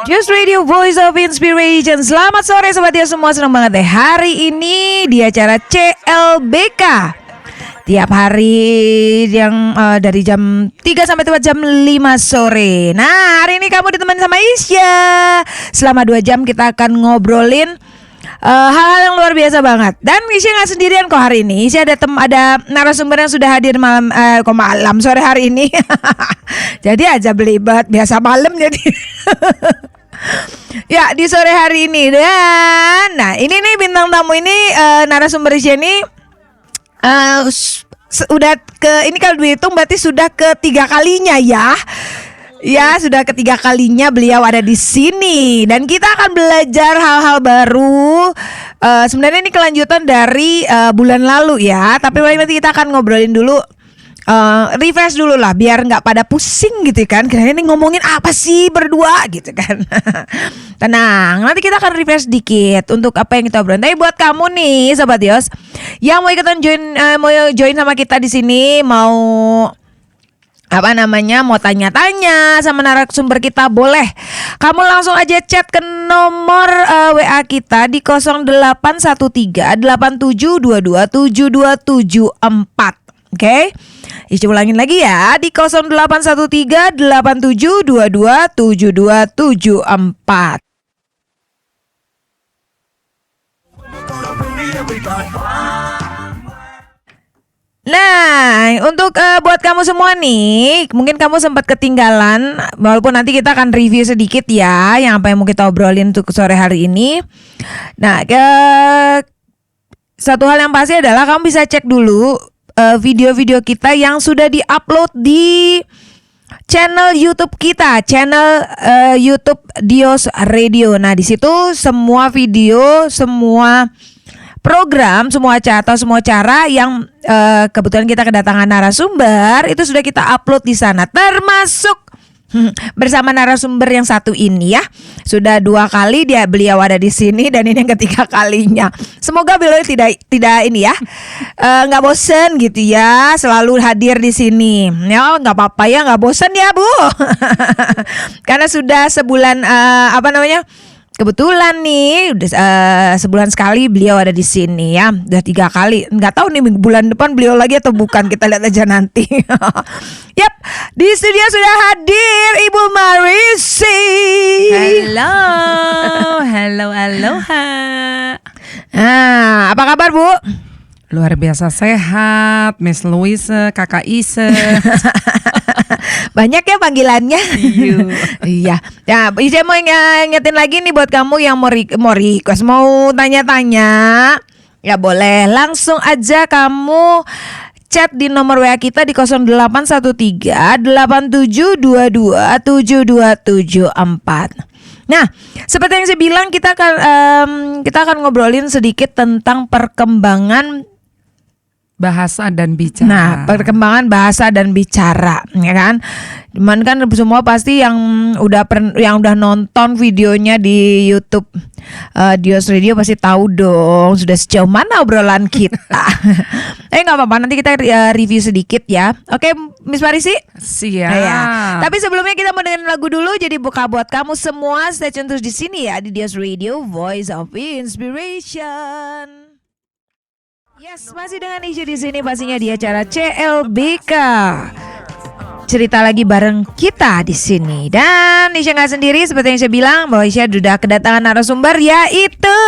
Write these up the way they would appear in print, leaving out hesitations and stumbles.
Just Radio Voice of Inspiration. Selamat sore sobat dia semua, senang banget deh hari ini di acara CLBK. Tiap hari yang dari jam 3 sampai tepat jam 5 sore. Nah, hari ini kamu ditemani sama Isya. Selama 2 jam kita akan ngobrolin hal-hal yang luar biasa banget. Dan Isya gak sendirian kok hari ini. Isya ada narasumber yang sudah hadir malam sore hari ini. Jadi aja belibet, biasa malam jadi. Ya di sore hari ini. Dan nah ini nih bintang tamu ini narasumber Isya ini udah ini kalau dihitung berarti sudah ketiga kalinya ya. Ya, sudah ketiga kalinya beliau ada di sini dan kita akan belajar hal-hal baru. Sebenarnya ini kelanjutan dari bulan lalu ya, tapi nanti kita akan ngobrolin dulu, refresh dulu lah, biar nggak pada pusing gitu kan. Kira-kira ini ngomongin apa sih berdua gitu kan. Tenang, nanti kita akan refresh dikit untuk apa yang kita obrolin. Tapi buat kamu nih, Sobat Yos, yang mau ikutan join sama kita di sini, mau tanya-tanya sama narasumber kita, boleh. Kamu langsung aja chat ke nomor WA kita di 0813 8722 7274. Oke. Isi ulangin lagi ya di 0813 8722 7274. Nah, untuk buat kamu semua nih, mungkin kamu sempat ketinggalan, walaupun nanti kita akan review sedikit ya, yang apa yang mau kita obrolin untuk sore hari ini. Nah, satu hal yang pasti adalah kamu bisa cek dulu video-video kita yang sudah diupload di channel YouTube kita, channel YouTube Dios Radio. Nah, di situ semua video, semua program, semua cara yang kebetulan kita kedatangan narasumber itu sudah kita upload di sana, termasuk bersama narasumber yang satu ini ya. Sudah 2 kali beliau ada di sini dan ini yang ketiga kalinya. Semoga beliau tidak ini ya, nggak bosen gitu ya, selalu hadir di sini. Ya nggak apa-apa ya, nggak bosen ya Bu. Karena sudah sebulan kebetulan nih udah sebulan sekali beliau ada di sini ya. Udah 3 kali. Nggak tahu nih bulan depan beliau lagi atau bukan. Kita lihat aja nanti. Yap, di studio sudah hadir Ibu Marisi. Halo, aloha. Nah, apa kabar Bu? Luar biasa sehat, Miss Louise, Kakak Ise. Banyak ya panggilannya. Iya. Ya, saya mau ingetin lagi nih buat kamu yang mau request, mau tanya-tanya, ya boleh langsung aja kamu chat di nomor WA kita di 0813 8722 7274. Nah, seperti yang saya bilang, kita akan ngobrolin sedikit tentang perkembangan bahasa dan bicara. Nah, perkembangan bahasa dan bicara, ya kan? Cuman kan semua pasti yang udah nonton videonya di YouTube Dios Radio pasti tahu dong sudah sejauh mana obrolan kita. Nggak apa-apa, nanti kita review sedikit ya. Oke, Miss Marisi? Siap. Ya. Tapi sebelumnya kita mau dengerin lagu dulu. Jadi buka buat kamu semua, stay tune terus di sini ya di Dios Radio, Voice of Inspiration. Yes, masih dengan Isya di sini pastinya di acara CLBK. Cerita lagi bareng kita di sini. Dan Isya nggak sendiri, seperti yang saya bilang bahwa Isya sudah kedatangan narasumber, yaitu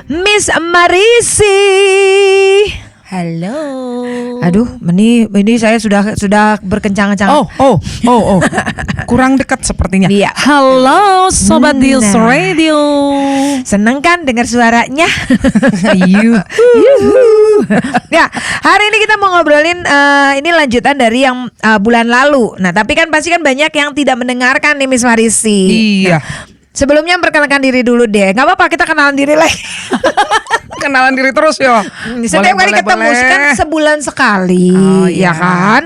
Miss Marisi. Halo. Aduh, ini saya sudah berkencang-kencang. Oh. Kurang dekat sepertinya. Iya. Halo Sobat Dios Radio. Seneng kan dengar suaranya? Ya, hari ini kita mau ngobrolin ini lanjutan dari yang bulan lalu. Nah, tapi kan pasti kan banyak yang tidak mendengarkan nih Miss Marisi. Iya. Sebelumnya perkenalkan diri dulu deh. Gak apa-apa, kita kenalan diri lagi. Kenalan diri terus yo. Setiap kali ketemu kan sebulan sekali, ya kan?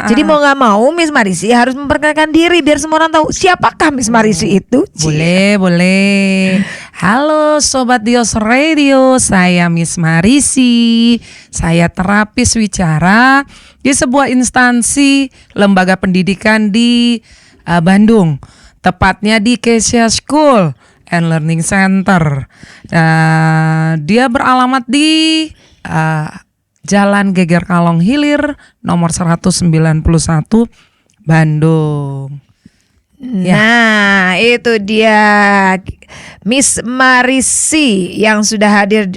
Jadi mau gak mau Miss Marisi harus memperkenalkan diri biar semua orang tahu siapakah Miss Marisi itu. Boleh. Halo Sobat Dios Radio, saya Miss Marisi. Saya terapis wicara di sebuah instansi lembaga pendidikan di Bandung. tepatnya di Kesia School and Learning Center. Dia beralamat di Jalan Geger Kalong Hilir nomor 191 Bandung. Nah, itu dia Miss Marisi yang sudah hadir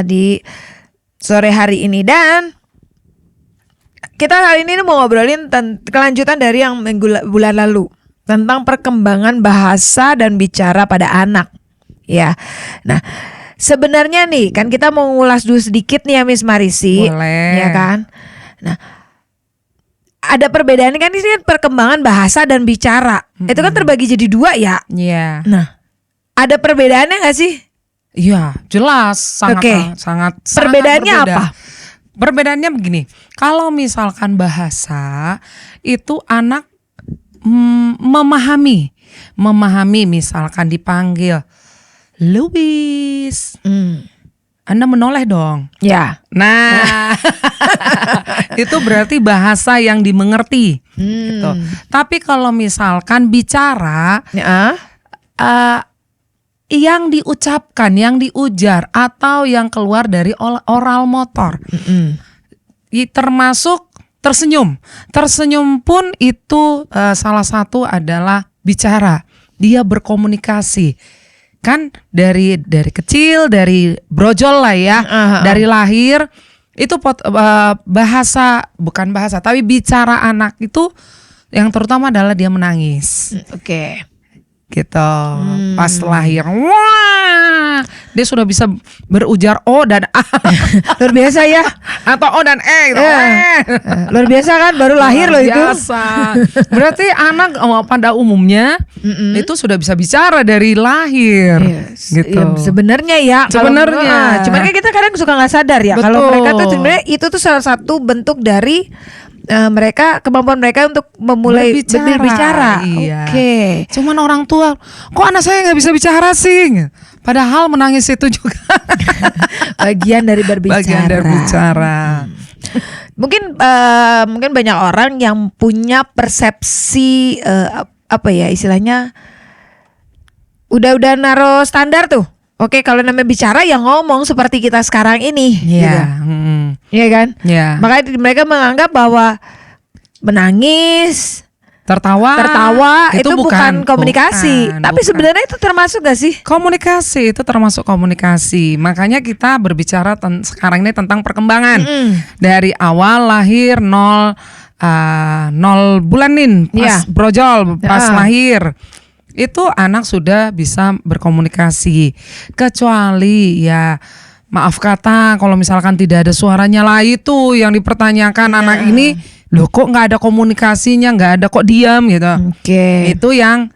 di sore hari ini. Dan kita hari ini mau ngobrolin kelanjutan dari yang bulan lalu tentang perkembangan bahasa dan bicara pada anak. Ya, nah sebenarnya nih kan kita mau ngulas dulu sedikit nih ya Miss Marisi. Boleh. Ya kan. Nah, ada perbedaan kan di sini perkembangan bahasa dan bicara. Itu kan terbagi jadi dua ya. Iya. Nah, ada perbedaannya nggak sih? Iya, jelas sangat Perbedaannya berbeda. apa? Perbedaannya begini. Kalau misalkan bahasa itu anak memahami misalkan dipanggil Louis. Anda menoleh dong. Ya. Nah, itu berarti bahasa yang dimengerti. Gitu. Tapi kalau misalkan bicara, yang diucapkan, yang diujar, atau yang keluar dari oral motor, termasuk tersenyum. Tersenyum pun itu salah satu adalah bicara. Dia berkomunikasi. Kan dari kecil, dari brojol lah ya, dari lahir itu bahasa, bukan bahasa tapi bicara anak itu yang terutama adalah dia menangis. Gitu. Pas lahir, wah, dia sudah bisa berujar O dan A. Luar biasa ya. Atau O dan E gitu. Luar biasa kan, baru lahir loh itu. Biasa. Berarti anak pada umumnya itu sudah bisa bicara dari lahir. Gitu. Ya, sebenarnya ya. Sebenarnya. Cuman kan kita kadang suka nggak sadar ya. Kalau mereka tuh sebenarnya itu tuh salah satu bentuk dari kemampuan mereka untuk memulai berbicara. Iya. Oke. Cuman orang tua, kok anak saya nggak bisa bicara sih? Padahal menangis itu juga bagian dari berbicara. Bagian dari bicara. Mungkin banyak orang yang punya persepsi apa ya istilahnya, udah naruh standar tuh. Oke, kalau namanya bicara ya ngomong seperti kita sekarang ini. Iya. Iya kan? Iya. Makanya mereka menganggap bahwa menangis, tertawa itu bukan komunikasi. Tapi sebenarnya itu termasuk gak sih? Komunikasi itu termasuk komunikasi. Makanya kita berbicara sekarang ini tentang perkembangan. Dari awal lahir 0 bulanin pas brojol, pas lahir. Itu anak sudah bisa berkomunikasi. Kecuali ya maaf kata kalau misalkan tidak ada suaranya lah, itu yang dipertanyakan anak ini. Loh kok gak ada komunikasinya, gak ada kok diam gitu. Itu yang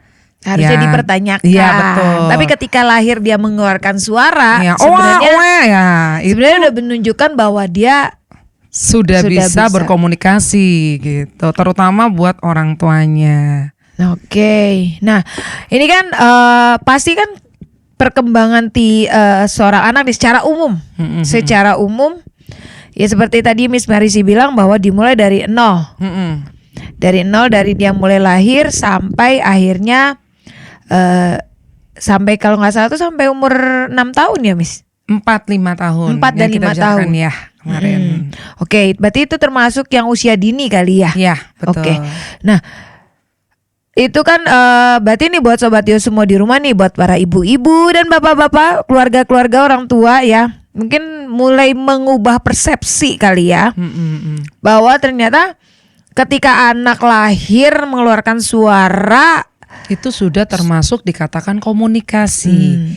harusnya dipertanyakan. Iya betul. Tapi ketika lahir dia mengeluarkan suara, sebenarnya sebenarnya udah menunjukkan bahwa dia sudah bisa berkomunikasi gitu. Terutama buat orang tuanya. Oke. Nah, ini kan pasti kan perkembangan seorang anak secara umum. Secara umum ya seperti tadi Miss Marisi bilang bahwa dimulai dari 0. Dari 0, dari dia mulai lahir sampai akhirnya sampai kalau nggak salah tuh sampai umur 6 tahun ya, Miss. 4-5 tahun. 4 dan 5 tahun ya kemarin. Oke, berarti itu termasuk yang usia dini kali ya? Iya, betul. Oke. Nah, itu kan berarti nih buat Sobat Dio semua di rumah nih, buat para ibu-ibu dan bapak-bapak, keluarga-keluarga orang tua ya, mungkin mulai mengubah persepsi kali ya, bahwa ternyata ketika anak lahir mengeluarkan suara itu sudah termasuk dikatakan komunikasi.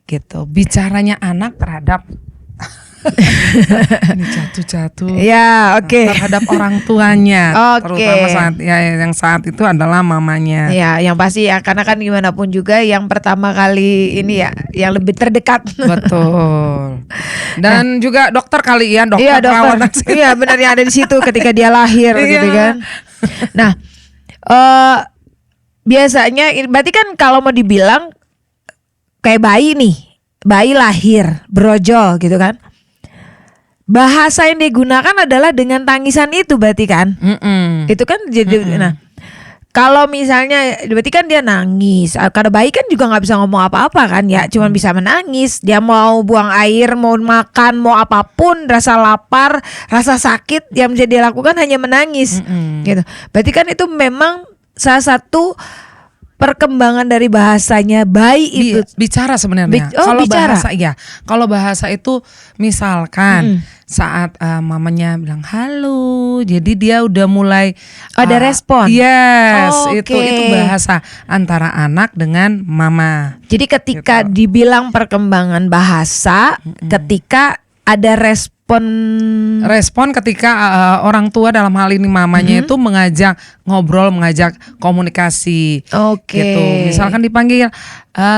Gitu. Bicaranya anak terhadap ini jatuh ya, terhadap orang tuanya, terutama yang saat itu adalah mamanya. Ya, yang pasti ya, karena kan gimana pun juga yang pertama kali ini ya yang lebih terdekat. Betul. Dan juga dokter kali ya, dokter. Iya, benar, yang ada di situ ketika dia lahir gitu kan. Nah, biasanya berarti kan kalau mau dibilang kayak bayi lahir brojol gitu kan, bahasa yang digunakan adalah dengan tangisan itu berarti kan. Itu kan jadi nah, kalau misalnya berarti kan dia nangis. Karena bayi kan juga nggak bisa ngomong apa-apa kan ya, cuman bisa menangis. Dia mau buang air, mau makan, mau apapun, rasa lapar, rasa sakit, yang bisa dia lakukan hanya menangis. Gitu. Berarti kan itu memang salah satu perkembangan dari bahasanya bayi itu. Bicara sebenarnya. Kalau bicara. Bahasa ya, kalau bahasa itu misalkan saat mamanya bilang halo, jadi dia udah mulai ada respon. Yes, Oh, itu oke. bahasa antara anak dengan mama. Jadi ketika dibilang perkembangan bahasa, ketika ada Respon ketika orang tua dalam hal ini mamanya itu mengajak ngobrol, mengajak komunikasi. Oke. Gitu. Misalkan dipanggil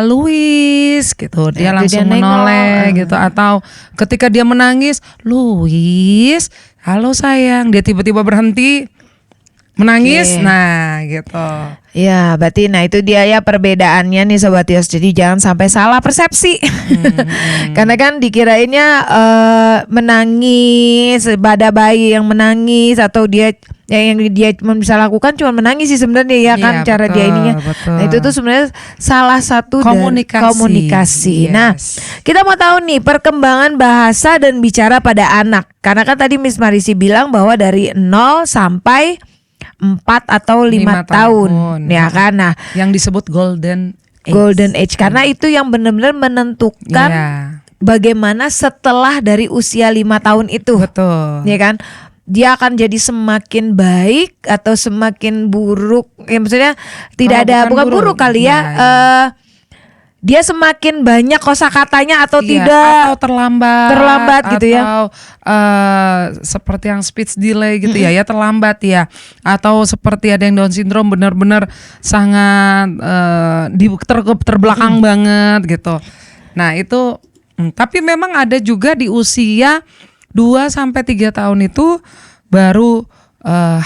Luis gitu, dia langsung nengok. menoleh gitu, atau ketika dia menangis, Luis, halo sayang, dia tiba-tiba berhenti menangis. Oke. Nah, gitu. Ya, berarti nah itu dia ya perbedaannya nih Sobat Yos. Jadi jangan sampai salah persepsi. Karena kan dikirainnya menangis, pada bayi yang menangis atau dia yang dia cuma bisa lakukan cuma menangis sih sebenarnya ya kan, Iya, cara dia betul, ininya. betul. Nah, itu tuh sebenarnya salah satu dari komunikasi. Yes. Nah, kita mau tahu nih perkembangan bahasa dan bicara pada anak. Karena kan tadi Miss Marisi bilang bahwa dari 0 sampai 4 atau 5 tahun, ya kan. Nah, yang disebut golden age karena itu yang benar-benar menentukan bagaimana setelah dari usia 5 tahun itu. Betul. Ya kan? Dia akan jadi semakin baik atau semakin buruk. Ya maksudnya tidak ada, bukan buruk kali ya. Dia semakin banyak kosakatanya atau tidak, atau terlambat gitu ya. Atau seperti yang speech delay gitu ya terlambat ya, atau seperti ada yang Down syndrome benar-benar sangat terbelakang banget gitu. Nah, itu tapi memang ada juga di usia 2 sampai 3 tahun itu baru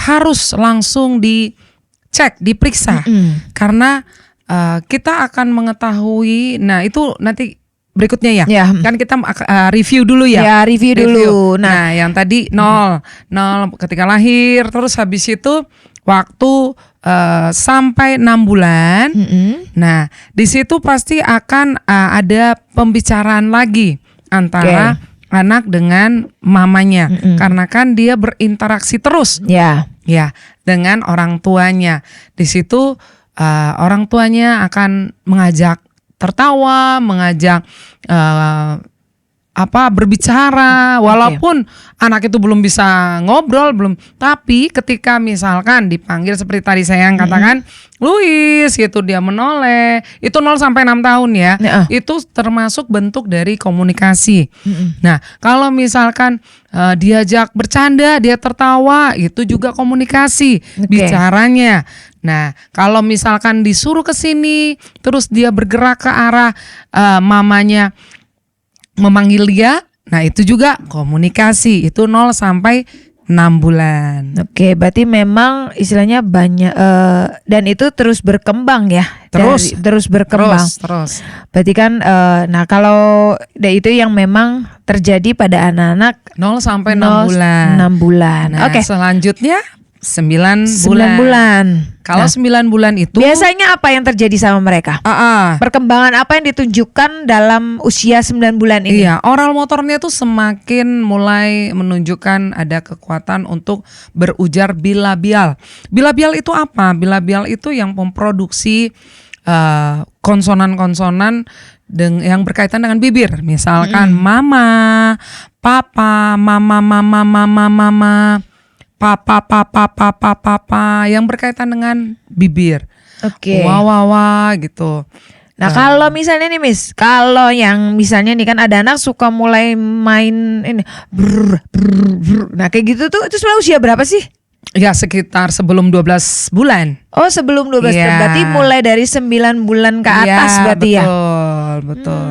harus langsung dicek, diperiksa. Karena kita akan mengetahui, nah itu nanti berikutnya ya. Kan kita review dulu ya. Ya, review dulu. Nah, yang tadi 0 ketika lahir, terus habis itu waktu sampai 6 bulan. Nah, di situ pasti akan ada pembicaraan lagi antara anak dengan mamanya. Karena kan dia berinteraksi terus. Ya, dengan orang tuanya. Di situ orang tuanya akan mengajak tertawa, mengajak berbicara, walaupun anak itu belum bisa ngobrol, tapi ketika misalkan dipanggil seperti tadi saya yang katakan Luis gitu, dia menoleh, itu 0 sampai 6 tahun ya. Itu termasuk bentuk dari komunikasi. Nah, kalau misalkan diajak bercanda, dia tertawa, itu juga komunikasi bicaranya. Nah, kalau misalkan disuruh ke sini, terus dia bergerak ke arah mamanya memanggil dia, nah itu juga komunikasi. Itu 0 sampai 6 bulan. Oke, berarti memang istilahnya banyak dan itu terus berkembang ya. Terus berkembang. Terus. Berarti kan nah kalau itu yang memang terjadi pada anak-anak 0 sampai 6 bulan. 6 bulan. Nah, selanjutnya 9 bulan. Kalau 9 bulan itu biasanya apa yang terjadi sama mereka? Perkembangan apa yang ditunjukkan dalam usia 9 bulan ini? Iya, oral motornya tuh semakin mulai menunjukkan ada kekuatan untuk berujar bilabial. Bilabial itu apa? Bilabial itu yang memproduksi konsonan-konsonan yang berkaitan dengan bibir. Misalkan mama, papa, mama. Papa yang berkaitan dengan bibir. Wah gitu. Nah, kalau misalnya nih Miss, kalau yang misalnya nih kan ada anak suka mulai main ini brr. Nah, kayak gitu tuh itu sebenarnya usia berapa sih? Ya, sekitar sebelum 12 bulan. Oh, sebelum 12 bulan. Berarti mulai dari 9 bulan ke atas berarti ya? Betul.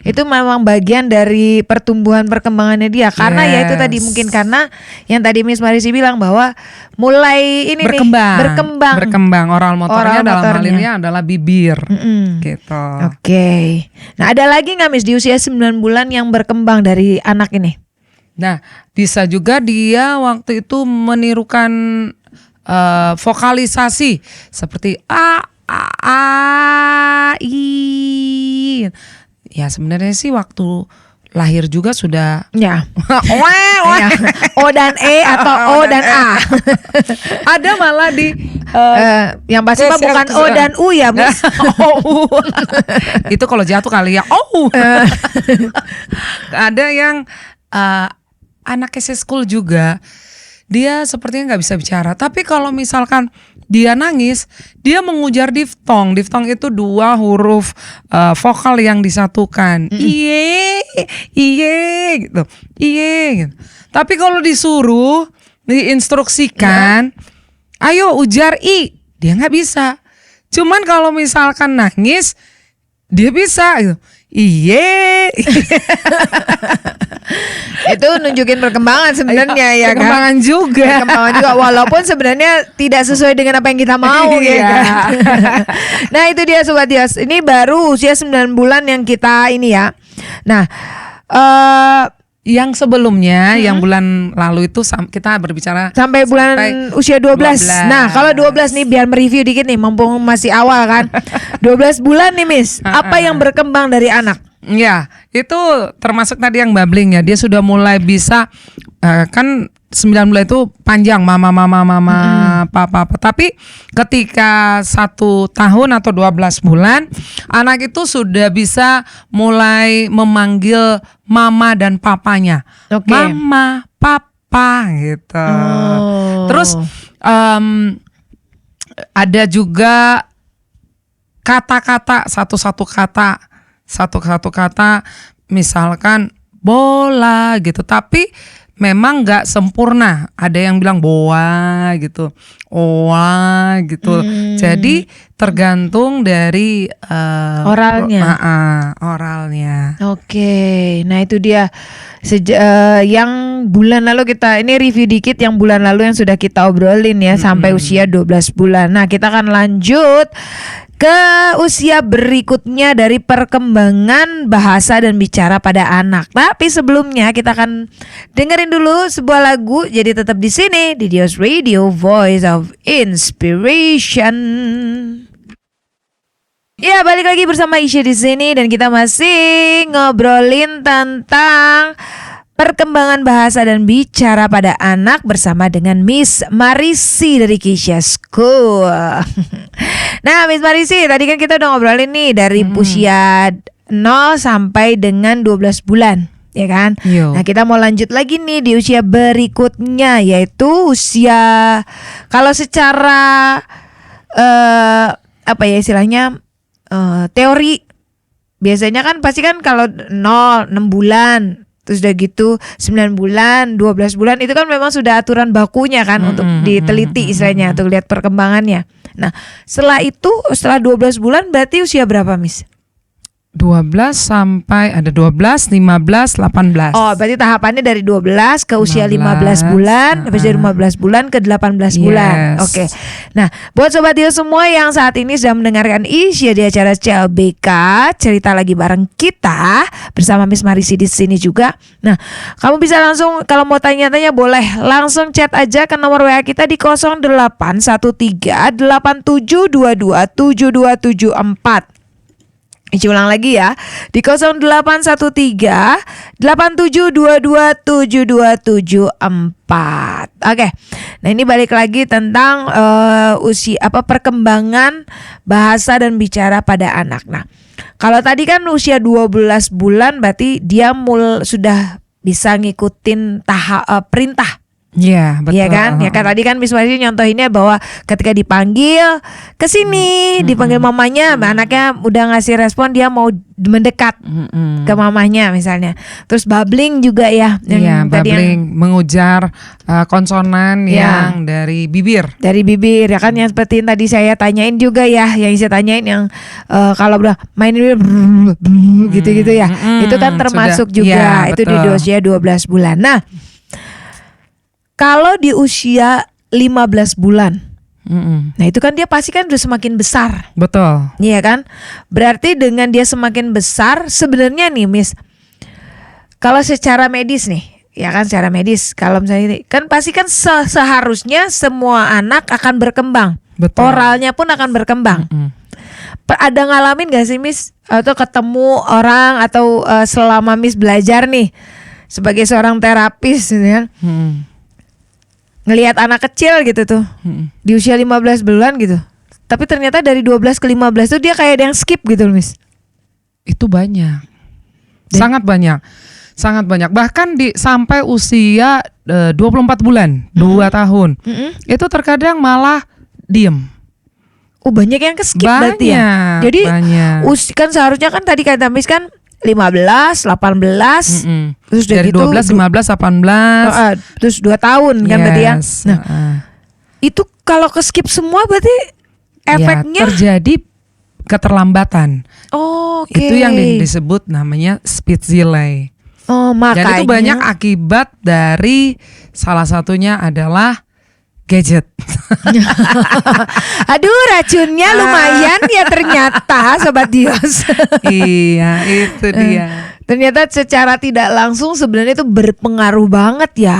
Itu memang bagian dari pertumbuhan perkembangannya dia. Karena ya itu tadi mungkin karena yang tadi Miss Marisi bilang bahwa mulai ini berkembang oral motornya dalam hal ini adalah bibir. Gitu. Oke. Nah, ada lagi nggak Miss di usia 9 bulan yang berkembang dari anak ini? Nah, bisa juga dia waktu itu menirukan vokalisasi seperti i. Ya sebenarnya sih waktu lahir juga sudah Ya. Ya. O dan E atau O dan A. ada malah di Yang pasti mah bukan O dan U ya, Miss. Itu kalau jatuh kali ya. Ada yang anak SD school juga, dia sepertinya nggak bisa bicara. Tapi kalau misalkan dia nangis, dia mengujar diftong. Diftong itu 2 huruf vokal yang disatukan. Iye, iye gitu. Iye gitu. Tapi kalau disuruh diinstruksikan, ayo ujar I, dia nggak bisa. Cuman kalau misalkan nangis, dia bisa gitu. Iye. Itu nunjukin perkembangan sebenarnya ya kan. Perkembangan juga. Perkembangan juga walaupun sebenarnya tidak sesuai dengan apa yang kita mau ya kan. Nah, itu dia Sobat Dios. Ini baru usia 9 bulan yang kita ini ya. Nah, yang sebelumnya, yang bulan lalu itu kita berbicara sampai bulan usia 12. Nah, kalau 12 nih biar mereview dikit nih, mumpung masih awal kan. 12 bulan nih, Miss. Apa yang berkembang dari anak? Ya, itu termasuk tadi yang babbling ya. Dia sudah mulai bisa kan 9 bulan itu panjang mama papa. Tapi ketika 1 tahun atau 12 bulan, anak itu sudah bisa mulai memanggil mama dan papanya. Mama, papa gitu. Terus ada juga kata-kata, satu-satu kata, misalkan bola gitu, tapi memang nggak sempurna. Ada yang bilang boa gitu, oa gitu. Jadi tergantung dari oralnya. Oralnya. Oke, nah itu dia yang bulan lalu kita ini review dikit yang bulan lalu yang sudah kita obrolin ya sampai usia 12 bulan. Nah, kita akan lanjut ke usia berikutnya dari perkembangan bahasa dan bicara pada anak. Tapi sebelumnya kita akan dengerin dulu sebuah lagu. Jadi tetap di sini di Dios Radio, Voice of Inspiration. Ya, balik lagi bersama Isya di sini dan kita masih ngobrolin tentang perkembangan bahasa dan bicara pada anak bersama dengan Miss Marisi dari Kisha School. Nah, Miss Marisi, tadi kan kita udah ngobrolin nih dari usia 0 sampai dengan 12 bulan, ya kan? Yo. Nah, kita mau lanjut lagi nih di usia berikutnya, yaitu usia kalau secara apa ya istilahnya teori biasanya kan pasti kan kalau 0 6 bulan terus udah gitu 9 bulan 12 bulan itu kan memang sudah aturan bakunya kan untuk diteliti istilahnya untuk lihat perkembangannya. Nah, setelah itu setelah 12 bulan berarti usia berapa, Miss? 12 sampai ada 12, 15, 18. Oh, berarti tahapannya dari 12 ke usia 15 bulan, habis dari 15 bulan ke 18 bulan. Oke. Nah, buat Sobat Dio semua yang saat ini sedang mendengarkan Isya di acara CLBK, cerita lagi bareng kita bersama Miss Marisi di sini juga. Nah, kamu bisa langsung kalau mau tanya-tanya boleh langsung chat aja ke nomor WA kita di 0813 8722 7274. Ulang lagi ya di 0813 8722 7274. Oke. Nah, ini balik lagi tentang usia perkembangan bahasa dan bicara pada anak. Nah, kalau tadi kan usia 12 bulan berarti dia sudah bisa ngikutin perintah. Iya, betul. Iya kan? Ya kan tadi kan Miss Marisi nyontohinnya bahwa ketika dipanggil ke sini, dipanggil mamanya, anaknya udah ngasih respon dia mau mendekat ke mamanya misalnya. Terus babbling juga ya. Iya, babbling mengujar konsonan yang dari bibir. Dari bibir ya kan yang seperti yang tadi saya tanyain juga ya, yang saya tanyain yang kalau udah main gitu-gitu ya. Itu kan termasuk juga itu di usia 12 bulan. Nah, kalau di usia 15 bulan, nah itu kan dia pasti kan udah semakin besar. Betul. Iya kan? Berarti dengan dia semakin besar, sebenarnya nih Miss, kalau secara medis nih, ya kan secara medis. Kalau misalnya ini kan pasti kan seharusnya semua anak akan berkembang. Betul. Oralnya pun akan berkembang. Ada ngalamin gak sih Miss atau ketemu orang atau selama Miss belajar nih sebagai seorang terapis gitu kan, ngelihat anak kecil gitu tuh di usia 15 bulan gitu, tapi ternyata dari 12 ke 15 tuh dia kayak ada yang skip gitu loh Miss. Itu banyak, sangat banyak, sangat banyak. Bahkan sampai usia 24 bulan, 2 tahun, itu terkadang malah diem. Oh banyak yang ke-skip berarti ya. Jadi kan seharusnya kan tadi kata Miss kan 15, 18, terus dari gitu, 12, 15, 18, terus 2 tahun kan berarti ya. Nah itu kalau ke-skip semua berarti efeknya ya, terjadi keterlambatan. Oke. Itu yang disebut namanya speech delay. Oh makanya. Dan itu banyak akibat dari salah satunya adalah gadget. Aduh racunnya lumayan ya ternyata Sobat Dios. Iya itu dia. Ternyata secara tidak langsung sebenarnya itu berpengaruh banget ya.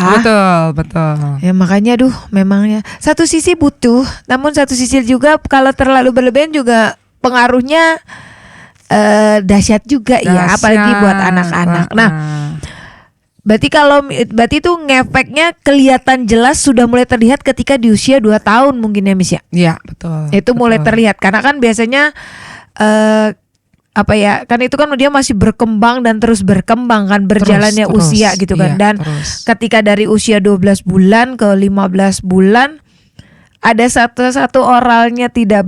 Betul. Ya makanya memangnya satu sisi butuh, namun satu sisi juga kalau terlalu berlebihan juga pengaruhnya dahsyat juga ya, apalagi buat anak-anak. Nah, berarti itu ngefeknya kelihatan jelas sudah mulai terlihat ketika di usia 2 tahun mungkin ya Miss ya. Iya, betul. Itu mulai terlihat karena kan biasanya kan itu kan dia masih berkembang dan terus berkembang kan berjalannya usia gitu kan. Dan ketika dari usia 12 bulan ke 15 bulan ada satu oralnya tidak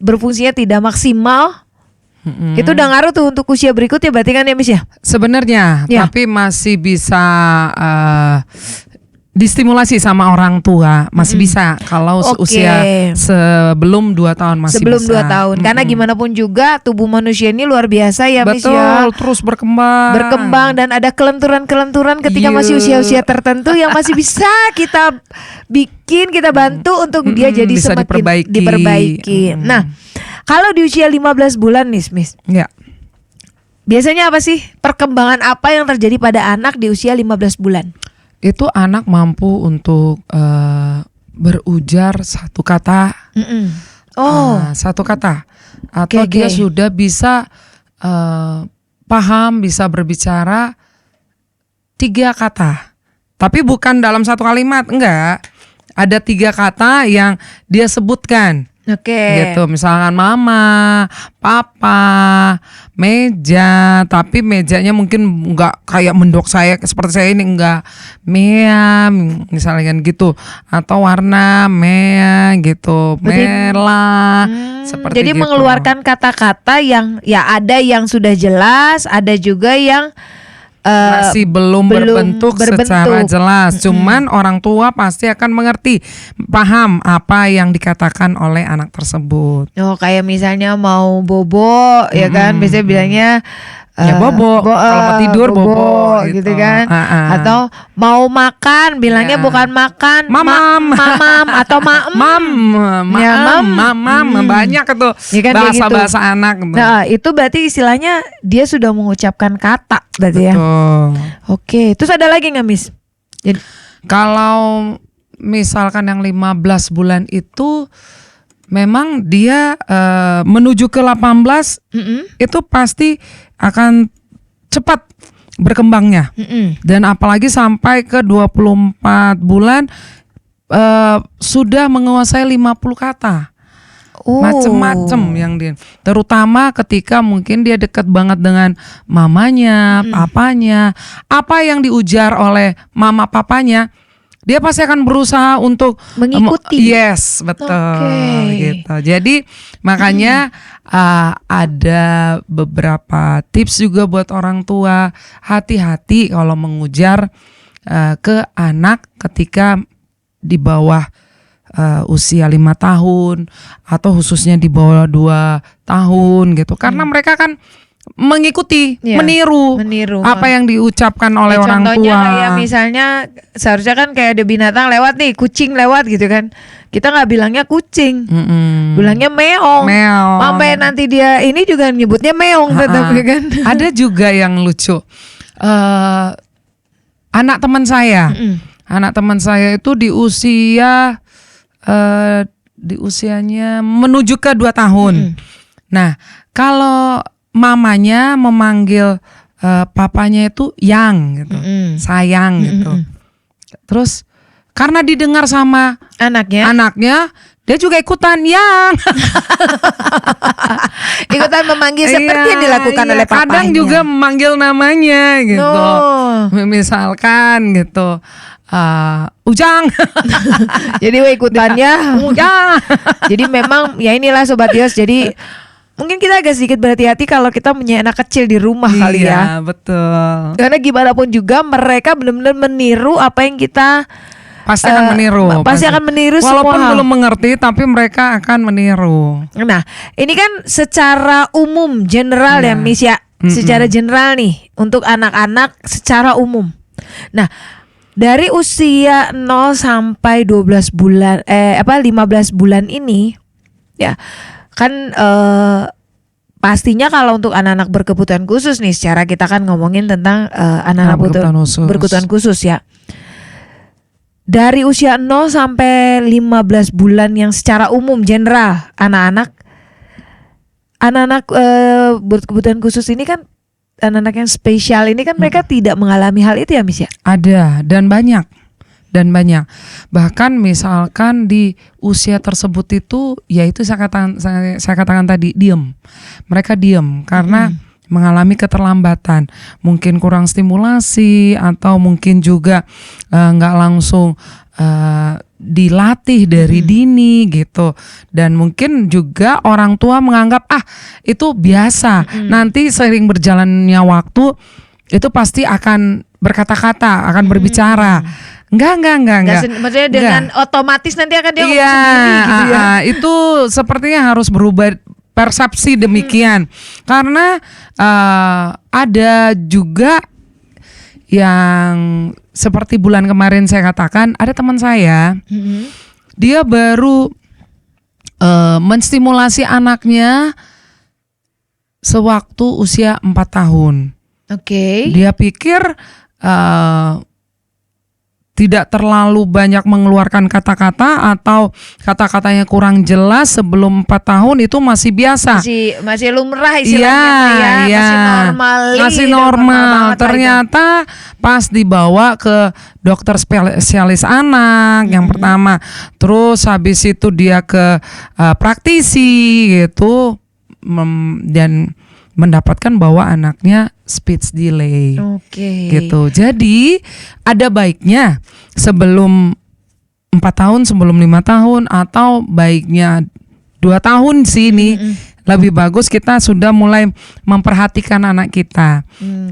berfungsinya tidak maksimal. Itu udah ngaruh tuh untuk usia berikutnya berarti kan ya Miss ya? Sebenarnya ya. Tapi masih bisa distimulasi sama orang tua. Masih bisa kalau usia sebelum 2 tahun masih sebelum bisa. 2 tahun. Karena gimana pun juga tubuh manusia ini luar biasa ya Miss ya. Betul, terus berkembang dan ada kelenturan-kelenturan ketika masih usia-usia tertentu yang masih bisa kita bikin, kita bantu untuk dia jadi bisa semakin diperbaiki. Nah, kalau di usia 15 bulan nih Miss, ya. Biasanya apa sih perkembangan apa yang terjadi pada anak di usia 15 bulan? Itu anak mampu untuk berujar satu kata, satu kata, atau dia sudah bisa paham, bisa berbicara 3 kata, tapi bukan dalam satu kalimat, enggak. Ada 3 kata yang dia sebutkan. Gitu, misalkan mama, papa, meja, tapi mejanya mungkin nggak kayak mendok saya seperti saya ini, enggak, mea misalnya kan gitu, atau warna mea gitu, merah, seperti jadi gitu. mengeluarkan kata-kata yang ya ada yang sudah jelas, ada juga yang masih belum berbentuk secara jelas. Cuman orang tua pasti akan mengerti, paham apa yang dikatakan oleh anak tersebut. Oh, kayak misalnya mau bobo ya kan, biasanya bilangnya ya bobo, kalau mau tidur bobo gitu kan. Atau mau makan bilangnya bukan makan, mamam atau maem. Mamam banyak itu ya kan, bahasa anak. Nah, itu berarti istilahnya dia sudah mengucapkan kata berarti. Betul. Ya. Oke, terus ada lagi nggak Miss? Jadi, kalau misalkan yang 15 bulan itu memang dia menuju ke 18 itu pasti akan cepat berkembangnya. Dan apalagi sampai ke 24 bulan sudah menguasai 50 kata. Macem-macem yang dia, terutama ketika mungkin dia dekat banget dengan mamanya, papanya, apa yang diujar oleh mama papanya, dia pasti akan berusaha untuk mengikuti. Yes, betul. Gitu. Jadi makanya ada beberapa tips juga buat orang tua, hati-hati kalau mengujar ke anak ketika di bawah usia 5 tahun atau khususnya di bawah 2 tahun gitu, karena mereka kan mengikuti, meniru apa yang diucapkan oleh orang tua. Contohnya kayak misalnya seharusnya kan kayak ada binatang lewat nih, kucing lewat gitu kan, kita nggak bilangnya kucing, bilangnya meong. Sampai nanti dia ini juga nyebutnya meong tetap kan. Ada juga yang lucu, anak teman saya. Anak teman saya itu di usianya menuju ke 2 tahun. Nah, kalau mamanya memanggil papanya itu yang gitu, sayang gitu. Terus karena didengar sama anaknya, dia juga ikutan yang ikutan memanggil seperti yang dilakukan oleh papanya. Kadang juga memanggil namanya gitu. Misalkan gitu, Ujang. Jadi ikutannya Ujang. Jadi memang ya inilah Sobat Dios. Jadi mungkin kita agak sedikit berhati-hati kalau kita punya anak kecil di rumah kali ya. Iya, betul. Karena gimana pun juga mereka benar-benar meniru apa yang kita pasti akan meniru. Pasti akan meniru walaupun semua hal. belum mengerti, tapi mereka akan meniru. Nah, ini kan secara umum general ya Miss ya. Secara general nih untuk anak-anak secara umum. Nah, dari usia 0 sampai 12 bulan 15 bulan ini ya kan pastinya kalau untuk anak-anak berkebutuhan khusus nih, secara kita kan ngomongin tentang anak-anak berkebutuhan khusus ya. Dari usia 0 sampai 15 bulan yang secara umum general anak-anak berkebutuhan khusus ini kan, anak-anak yang spesial ini kan mereka tidak mengalami hal itu ya Miss ya? Ada dan banyak. Bahkan misalkan di usia tersebut itu, yaitu saya katakan tadi, mereka diem karena mengalami keterlambatan, mungkin kurang stimulasi atau mungkin juga nggak langsung dilatih dari dini gitu, dan mungkin juga orang tua menganggap itu biasa, nanti seiring berjalannya waktu itu pasti akan berkata-kata, akan berbicara. Enggak. Maksudnya dengan otomatis nanti akan dia ngomong sendiri gitu ya. Itu sepertinya harus berubah persepsi demikian. Karena ada juga yang seperti bulan kemarin saya katakan, ada teman saya, dia baru menstimulasi anaknya sewaktu usia 4 tahun. Oke. Dia pikir tidak terlalu banyak mengeluarkan kata-kata atau kata-katanya kurang jelas sebelum 4 tahun, itu masih biasa. Masih lumrah istilahnya masih normal. Ternyata pas dibawa ke dokter spesialis anak yang pertama, terus habis itu dia ke praktisi gitu, dan mendapatkan bahwa anaknya speech delay. Gitu. Jadi ada baiknya sebelum 4 tahun, sebelum 5 tahun, atau baiknya 2 tahun sih ini. Lebih bagus kita sudah mulai memperhatikan anak kita.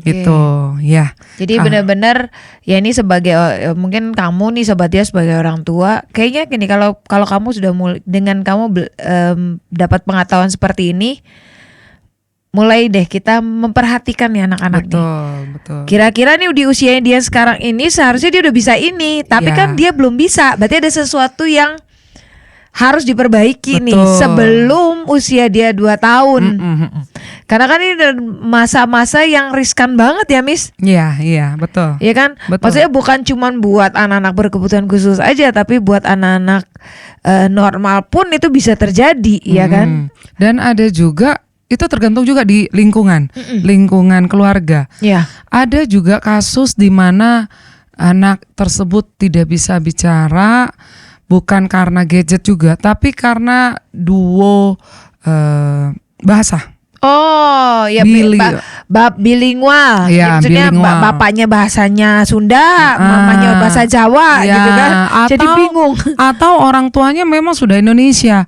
Gitu ya. Jadi benar-benar ya, ini sebagai mungkin kamu nih Sobat Dios sebagai orang tua, kayaknya gini, kalau kamu sudah dengan kamu dapat pengetahuan seperti ini, mulai deh kita memperhatikan nih anak-anak nih. Betul. Kira-kira nih di usianya dia sekarang ini seharusnya dia udah bisa ini, tapi kan dia belum bisa. Berarti ada sesuatu yang harus diperbaiki nih sebelum usia dia 2 tahun. Karena kan ini masa-masa yang riskan banget ya Miss. Iya, betul. Iya kan? Betul. Maksudnya bukan cuma buat anak-anak berkebutuhan khusus aja, tapi buat anak-anak normal pun itu bisa terjadi, ya kan? Dan ada juga, itu tergantung juga di lingkungan keluarga. Ada juga kasus di mana anak tersebut tidak bisa bicara, bukan karena gadget juga, tapi karena duo bahasa. Oh ya, bilingual. Ya, maksudnya bilingual. bapaknya bahasanya Sunda, mamanya bahasa Jawa, gitu kan? Jadi bingung. Atau orang tuanya memang sudah Indonesia.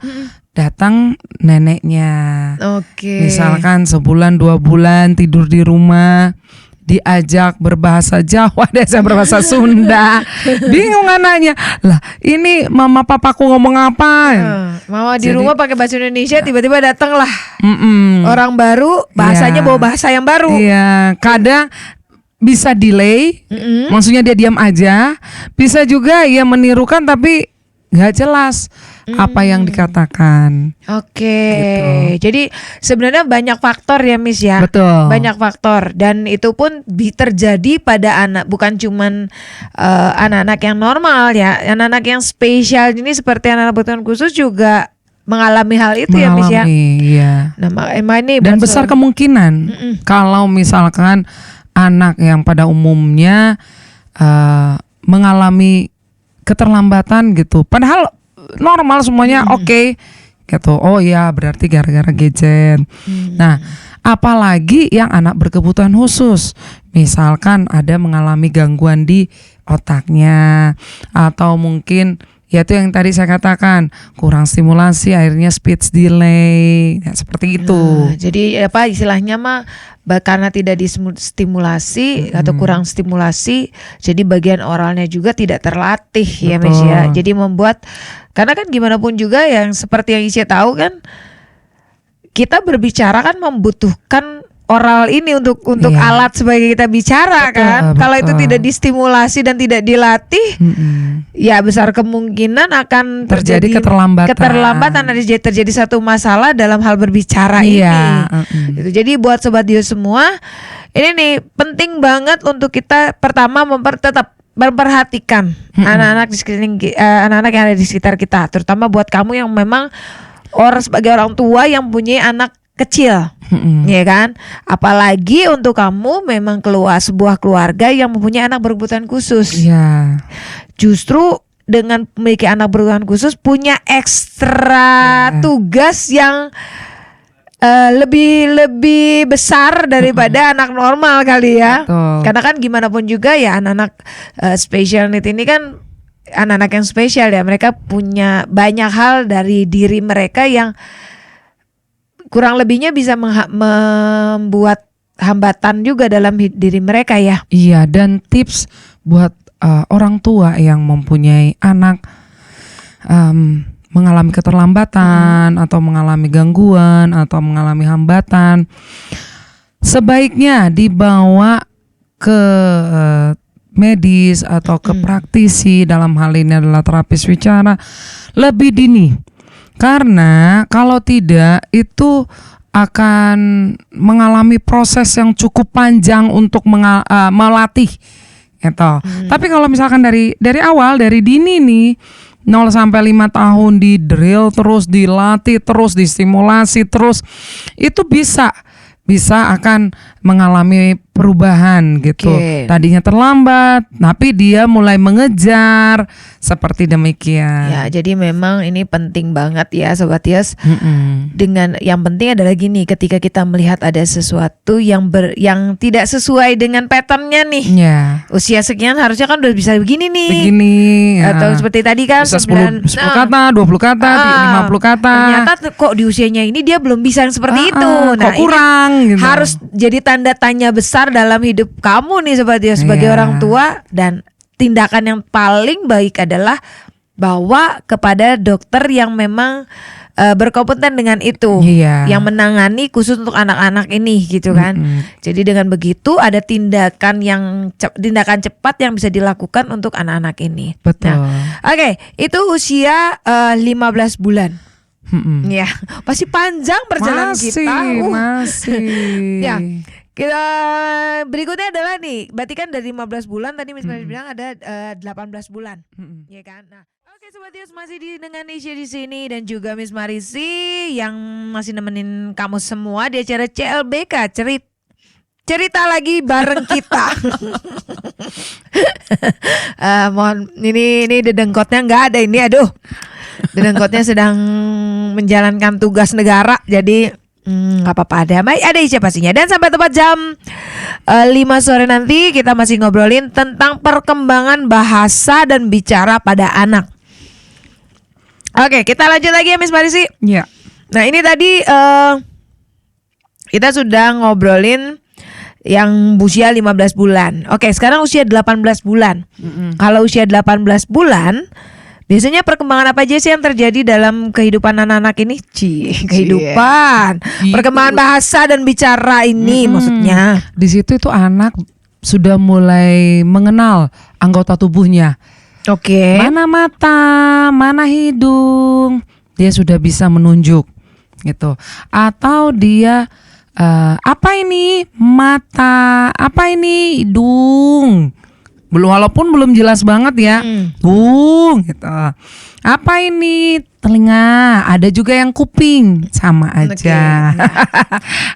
Datang neneknya, misalkan sebulan 2 bulan tidur di rumah, diajak berbahasa Jawa, diajak berbahasa Sunda, bingung anaknya. Lah, ini mama papaku ngomong apa? Mama di rumah pakai bahasa Indonesia, tiba-tiba datanglah orang baru, bahasanya bawa bahasa yang baru. Iya, kadang bisa delay, maksudnya dia diam aja. Bisa juga ya menirukan tapi nggak jelas. apa yang dikatakan. Oke, Gitu. jadi sebenarnya banyak faktor ya Miss ya. Betul. Banyak faktor dan itu pun terjadi pada anak, bukan cuman anak-anak yang normal ya, anak-anak yang spesial ini seperti anak berkebutuhan khusus juga mengalami hal itu ya Miss ya. Iya. Nah, emang ini Dan besar kemungkinan kalau misalkan anak yang pada umumnya mengalami keterlambatan gitu, padahal normal semuanya oke gitu. Oh ya, berarti gara-gara gadget. Nah, apalagi yang anak berkebutuhan khusus, misalkan ada mengalami gangguan di otaknya, atau mungkin ya itu yang tadi saya katakan, kurang stimulasi akhirnya speech delay, ya, seperti itu. Nah, jadi apa istilahnya mah karena tidak distimulasi atau kurang stimulasi, jadi bagian oralnya juga tidak terlatih ya Miss ya. Jadi membuat, karena kan gimana pun juga yang seperti yang Isya tahu kan, kita berbicara kan membutuhkan oral ini untuk Iya. alat sebagai kita bicara. Betul, kan. Kalau itu betul. tidak distimulasi dan tidak dilatih, ya besar kemungkinan akan Terjadi terjadi keterlambatan. dan terjadi satu masalah dalam hal berbicara Iya, ini. Gitu. Jadi buat sobat Dio semua, ini nih penting banget untuk kita pertama tetap memperhatikan anak-anak di sekeliling anak-anak yang ada di sekitar kita, terutama buat kamu yang memang sebagai orang tua yang punya anak kecil, ya kan? Apalagi untuk kamu memang sebuah keluarga yang mempunyai anak berkebutuhan khusus. Iya. Justru dengan memiliki anak berkebutuhan khusus punya ekstra tugas yang lebih besar daripada anak normal kali ya. Betul. Karena kan gimana pun juga ya anak-anak special need ini kan anak-anak yang spesial ya. Mereka punya banyak hal dari diri mereka yang kurang lebihnya bisa membuat hambatan juga dalam diri mereka ya. Iya, dan tips buat orang tua yang mempunyai anak mengalami keterlambatan atau mengalami gangguan atau mengalami hambatan, sebaiknya dibawa ke medis atau ke praktisi, dalam hal ini adalah terapis bicara, lebih dini. Karena kalau tidak itu akan mengalami proses yang cukup panjang untuk melatih gitu. Tapi kalau misalkan dari awal, dari dini nih 0 sampai 5 tahun di drill terus, dilatih terus, distimulasi terus, itu bisa akan mengalami perubahan gitu. Oke. Tadinya terlambat, tapi dia mulai mengejar, seperti demikian. Ya, jadi memang ini penting banget ya Sobat Yos. Dengan yang penting adalah gini, ketika kita melihat ada sesuatu yang tidak sesuai dengan patternnya nih. Ya. Usia sekian harusnya kan udah bisa begini nih. Begini. Atau seperti tadi kan bisa 10 kata, 20 kata, 50 kata. Ternyata kok di usianya ini dia belum bisa yang seperti itu. Kok kurang ini gitu. harus jadi tanda tanya besar dalam hidup kamu nih Sobat Yos sebagai Iya. orang tua. Dan tindakan yang paling baik adalah bawa kepada dokter yang memang berkompeten dengan itu, Iya. yang menangani khusus untuk anak-anak ini gitu kan. Jadi dengan begitu ada tindakan cepat yang bisa dilakukan untuk anak-anak ini. Betul. Nah, oke, itu usia 15 bulan. Ya, masih panjang perjalanan kita. Masih. Ya. Kita berikutnya adalah nih, berarti kan dari 15 bulan tadi Miss Marisi bilang ada 18 bulan. Ya kan? Nah, oke Sobat Yos, masih dengan Isya di sini dan juga Miss Marisi yang masih nemenin kamu semua di acara CLBK cerita lagi bareng kita. Mohon ini dedengkotnya nggak ada ini, aduh. Dedengkotnya sedang menjalankan tugas negara, jadi nggak apa-apa, ada Isya pastinya. Dan sampai tepat jam 5 sore nanti kita masih ngobrolin tentang perkembangan bahasa dan bicara pada anak. Oke, kita lanjut lagi ya Miss Marisi. Ya. Nah ini tadi kita sudah ngobrolin yang usia 15 bulan. Oke, sekarang usia 18 bulan. Kalau usia 18 bulan, biasanya perkembangan apa aja sih yang terjadi dalam kehidupan anak-anak ini? Kehidupan, perkembangan bahasa dan bicara ini maksudnya. Di situ itu anak sudah mulai mengenal anggota tubuhnya. Oke. Mana mata, mana hidung, dia sudah bisa menunjuk gitu. Atau dia apa ini mata, apa ini hidung. Walaupun belum jelas banget ya, bung gitu. Apa ini telinga, ada juga yang kuping, sama aja.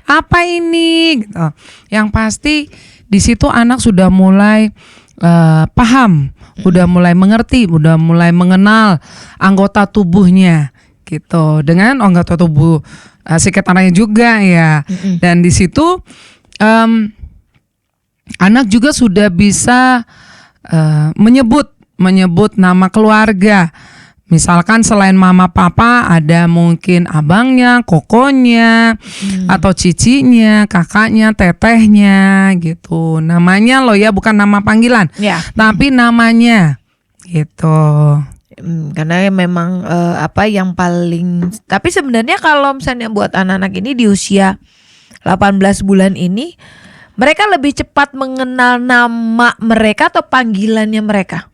Apa ini gitu. Yang pasti di situ anak sudah mulai paham, udah mulai mengerti, udah mulai mengenal anggota tubuhnya gitu. Dengan anggota tubuh sekitarnya juga ya. Dan di situ anak juga sudah bisa menyebut nama keluarga. Misalkan selain mama papa ada mungkin abangnya, kokonya, atau cicinya, kakaknya, tetehnya gitu. Namanya loh ya, bukan nama panggilan, tapi namanya gitu. Karena memang apa yang paling, tapi sebenarnya kalau misalnya buat anak-anak ini di usia 18 bulan ini, mereka lebih cepat mengenal nama mereka atau panggilannya mereka?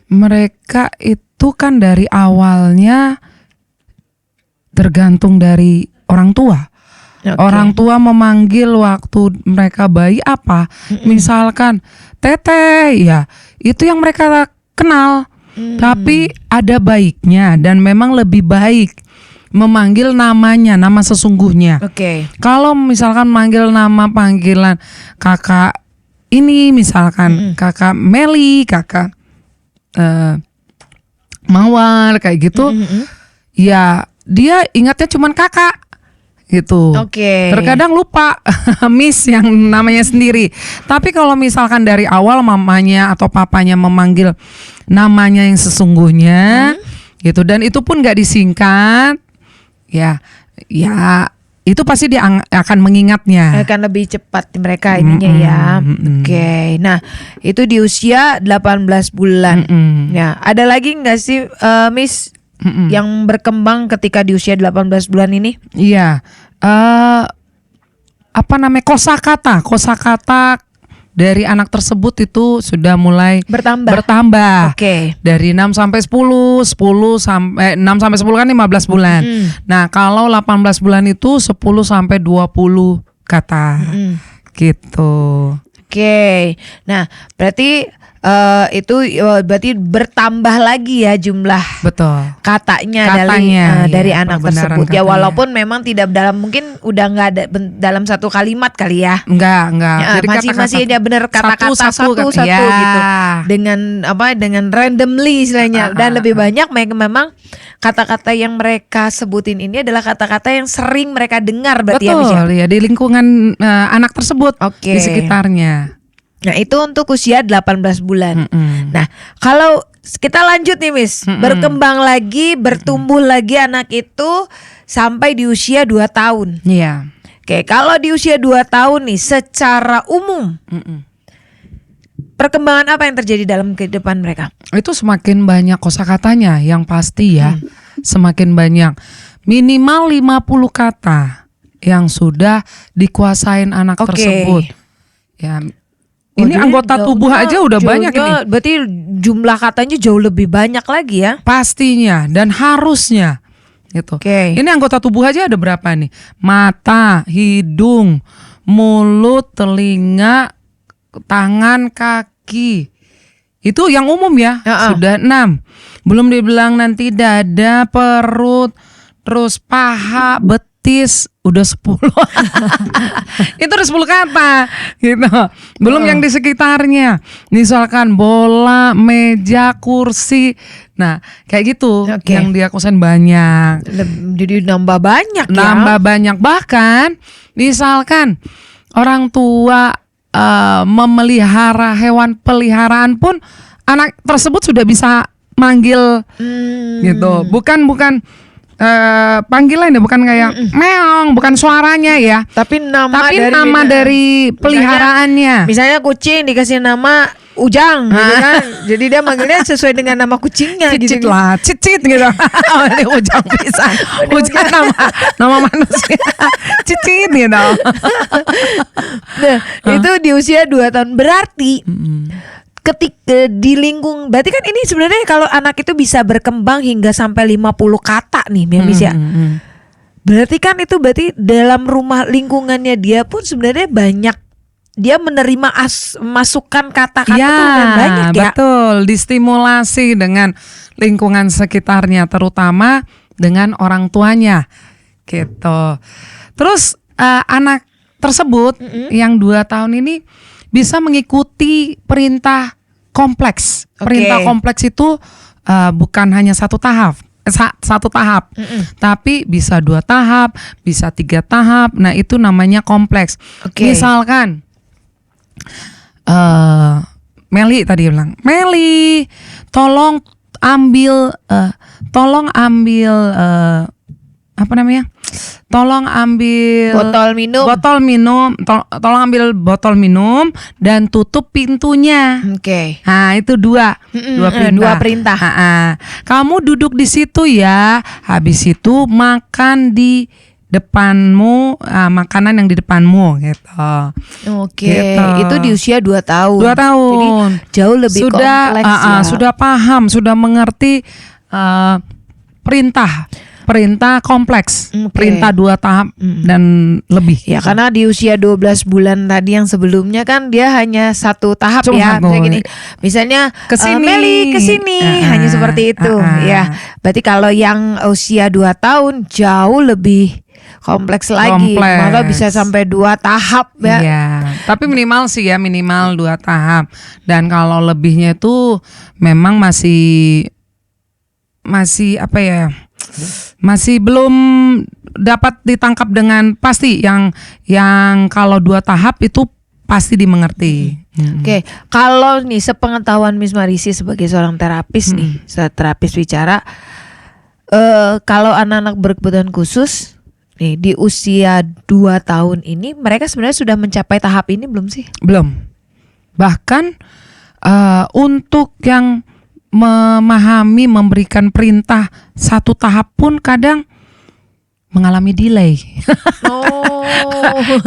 Mereka itu kan dari awalnya tergantung dari orang tua. Orang tua memanggil waktu mereka bayi apa? Misalkan teteh, ya itu yang mereka kenal. Tapi ada baiknya dan memang lebih baik memanggil namanya, nama sesungguhnya. Kalau misalkan manggil nama panggilan kakak ini, misalkan kakak Meli, kakak Mawar kayak gitu, ya dia ingatnya cuman kakak gitu. Terkadang lupa miss yang namanya sendiri. Tapi kalau misalkan dari awal mamanya atau papanya memanggil namanya yang sesungguhnya gitu, dan itu pun nggak disingkat, ya itu pasti dia akan mengingatnya. Akan lebih cepat mereka ininya ya. Nah itu di usia 18 bulan. Ya, ada lagi nggak sih Miss yang berkembang ketika di usia 18 bulan ini? Iya, apa namanya, kosakata dari anak tersebut itu sudah mulai bertambah. Dari 6 sampai 10 sampai 6 sampai 10 kan 15 bulan. Nah, kalau 18 bulan itu 10 sampai 20 kata. Gitu. Nah, berarti itu berarti bertambah lagi ya jumlah katanya dari anak tersebut. Ya walaupun memang tidak dalam, mungkin udah nggak ada dalam satu kalimat kali ya. Enggak. Ya, masih ada bener kata-kata satu gitu. Dengan randomly istilahnya. Dan lebih banyak memang kata-kata yang mereka sebutin ini adalah kata-kata yang sering mereka dengar berarti. Betul ya, di lingkungan anak tersebut, di sekitarnya. Nah itu untuk usia 18 bulan. Nah kalau kita lanjut nih Miss, berkembang lagi, bertumbuh lagi anak itu sampai di usia 2 tahun. Iya. Kalau di usia 2 tahun nih secara umum, perkembangan apa yang terjadi dalam kehidupan mereka? Itu semakin banyak kosakatanya yang pasti ya. Semakin banyak, minimal 50 kata yang sudah dikuasain anak tersebut. Ya. Ini anggota tubuh aja udah banyak ini. Berarti jumlah katanya jauh lebih banyak lagi ya? Pastinya dan harusnya gitu. Ini anggota tubuh aja ada berapa nih? Mata, hidung, mulut, telinga, tangan, kaki. Itu yang umum ya. Sudah 6. Belum dibilang nanti dada, perut, terus paha, betis, udah 10. Itu udah 10 kata gitu. Belum yang di sekitarnya. Misalkan bola, meja, kursi. Nah, kayak gitu yang dia kuasain banyak. Jadi nambah banyak ya. Nambah banyak, bahkan misalkan orang tua memelihara hewan peliharaan pun anak tersebut sudah bisa manggil gitu. Bukan panggilan ya, bukan kayak meong, bukan suaranya ya, tapi nama dari peliharaannya. Misalnya kucing dikasih nama Ujang gitu kan. Jadi dia manggilnya sesuai dengan nama kucingnya. Cicit gitu lah, cicit gitu. Ini Ujang pisan. Ujang nama manusia. Cicit gitu. Nah, itu di usia 2 tahun berarti di lingkung, berarti kan ini sebenarnya kalau anak itu bisa berkembang hingga sampai 50 kata nih, Miss ya. Berarti kan itu berarti dalam rumah lingkungannya dia pun sebenarnya banyak, dia menerima masukan kata-kata ya, tuh banyak ya. Betul, distimulasi dengan lingkungan sekitarnya, terutama dengan orang tuanya, gitu. Terus anak tersebut yang 2 tahun ini bisa mengikuti perintah kompleks. Perintah kompleks itu bukan hanya satu tahap. Tapi bisa 2 tahap, bisa 3 tahap. Nah itu namanya kompleks. Misalkan Meli tadi bilang, Meli tolong ambil apa namanya? Tolong ambil botol minum, tolong ambil botol minum dan tutup pintunya. Nah itu dua perintah. Kamu duduk di situ ya. Habis itu makan di depanmu, makanan yang di depanmu gitu. Gitu. Itu di usia 2 tahun. 2 tahun. Jadi jauh lebih kompleks ya. Sudah paham, sudah mengerti perintah kompleks, perintah 2 tahap dan lebih. Ya karena di usia 12 bulan tadi yang sebelumnya kan dia hanya 1 tahap. Cuma ya. Misalnya gini, misalnya kesini, Meli kesini, hanya seperti itu. Ya, berarti kalau yang usia 2 tahun jauh lebih kompleks lagi, maka bisa sampai 2 tahap ya. Iya, tapi minimal 2 tahap. Dan kalau lebihnya itu memang masih apa ya? Masih belum dapat ditangkap dengan pasti. Yang kalau 2 tahap itu pasti dimengerti. Kalau nih sepengetahuan Miss Marisi sebagai seorang terapis nih, terapis bicara, kalau anak-anak berkebutuhan khusus nih di usia 2 tahun ini, mereka sebenarnya sudah mencapai tahap ini belum sih? Belum. Bahkan untuk yang memahami, memberikan perintah 1 tahap pun kadang mengalami delay.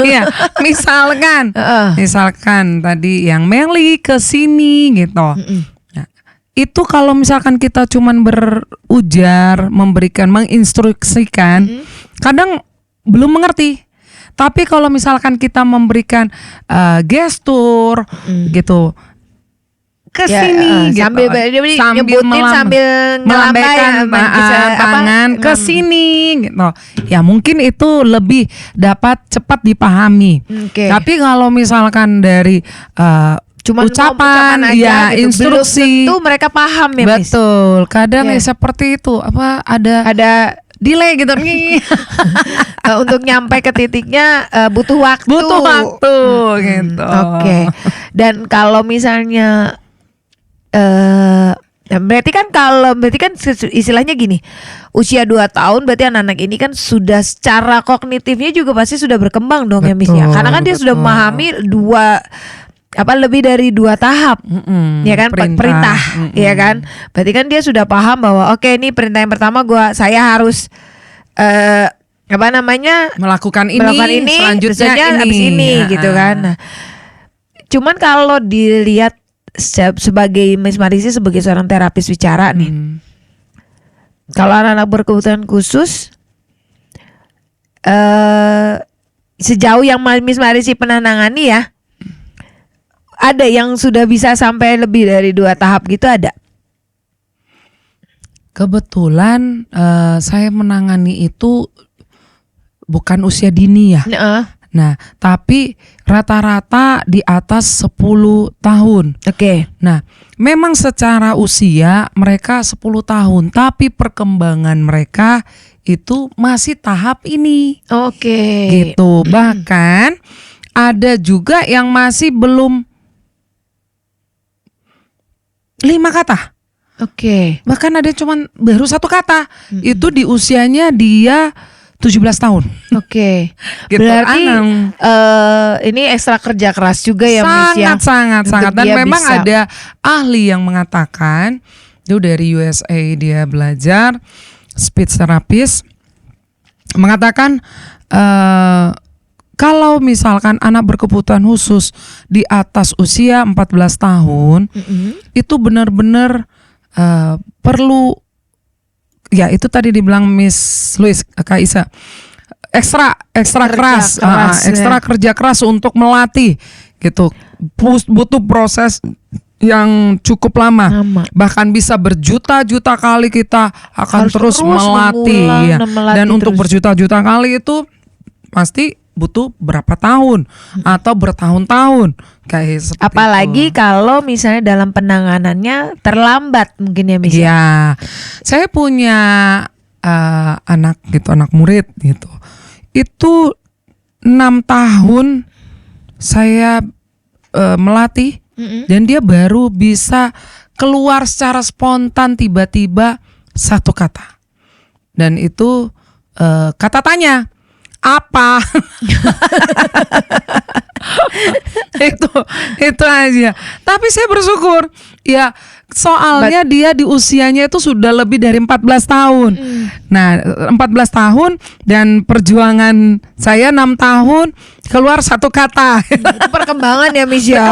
Iya, misalkan tadi yang Meli kesini gitu. Nah, itu kalau misalkan kita cuman berujar, menginstruksikan, kadang belum mengerti. Tapi kalau misalkan kita memberikan gestur gitu, kesini gitu, sambil melambaikan tangan kesini gitu, ya mungkin itu lebih dapat cepat dipahami. Tapi kalau misalkan dari ucapan ya gitu, instruksi, belum tentu mereka paham ya. Betul, kadang seperti itu, ada delay gitu nih. Untuk nyampe ke titiknya butuh waktu gitu. Dan kalau misalnya berarti kan istilahnya gini, usia 2 tahun berarti anak-anak ini kan sudah secara kognitifnya juga pasti sudah berkembang dong ya Miss ya. Karena kan dia sudah memahami lebih dari 2 tahap, ya kan, perintah, ya kan. Berarti kan dia sudah paham bahwa ini perintah yang pertama saya harus melakukan ini selanjutnya habis ini gitu kan. Nah, cuman kalau dilihat sebagai Miss Marisi sebagai seorang terapis bicara nih, kalau anak-anak berkebutuhan khusus, sejauh yang Miss Marisi pernah nangani ya, ada yang sudah bisa sampai lebih dari 2 tahap gitu, ada? Kebetulan saya menangani itu bukan usia dini ya. Nah, tapi rata-rata di atas 10 tahun. Nah, memang secara usia mereka 10 tahun, tapi perkembangan mereka itu masih tahap ini. Gitu. Bahkan ada juga yang masih belum 5 kata. Bahkan ada cuman baru 1 kata. Itu di usianya dia 17 tahun. Gitu. Berarti ini ekstra kerja keras juga ya Miss ya. Sangat. Dan memang ada ahli yang mengatakan, itu dari USA dia belajar, speech therapist, mengatakan kalau misalkan anak berkebutuhan khusus di atas usia 14 tahun, itu benar-benar perlu, ya itu tadi dibilang Miss Louis, Kak Isa, ekstra keras, ekstra kerja keras untuk melatih gitu. Butuh proses yang cukup lama. Bahkan bisa berjuta-juta kali kita akan terus melatih, ya. Dan untuk berjuta-juta kali itu pasti butuh berapa tahun atau bertahun-tahun kayak seperti apalagi itu. Kalau misalnya dalam penanganannya terlambat mungkin ya Miss. Ya, saya punya anak gitu, anak murid gitu. Itu 6 tahun saya melatih dan dia baru bisa keluar secara spontan tiba-tiba satu kata. Dan itu kata tanya apa? itu aja. Tapi saya bersyukur ya, soalnya dia di usianya itu sudah lebih dari 14 tahun. Nah, 14 tahun dan perjuangan saya 6 tahun keluar satu kata. Itu perkembangan ya Miss ya.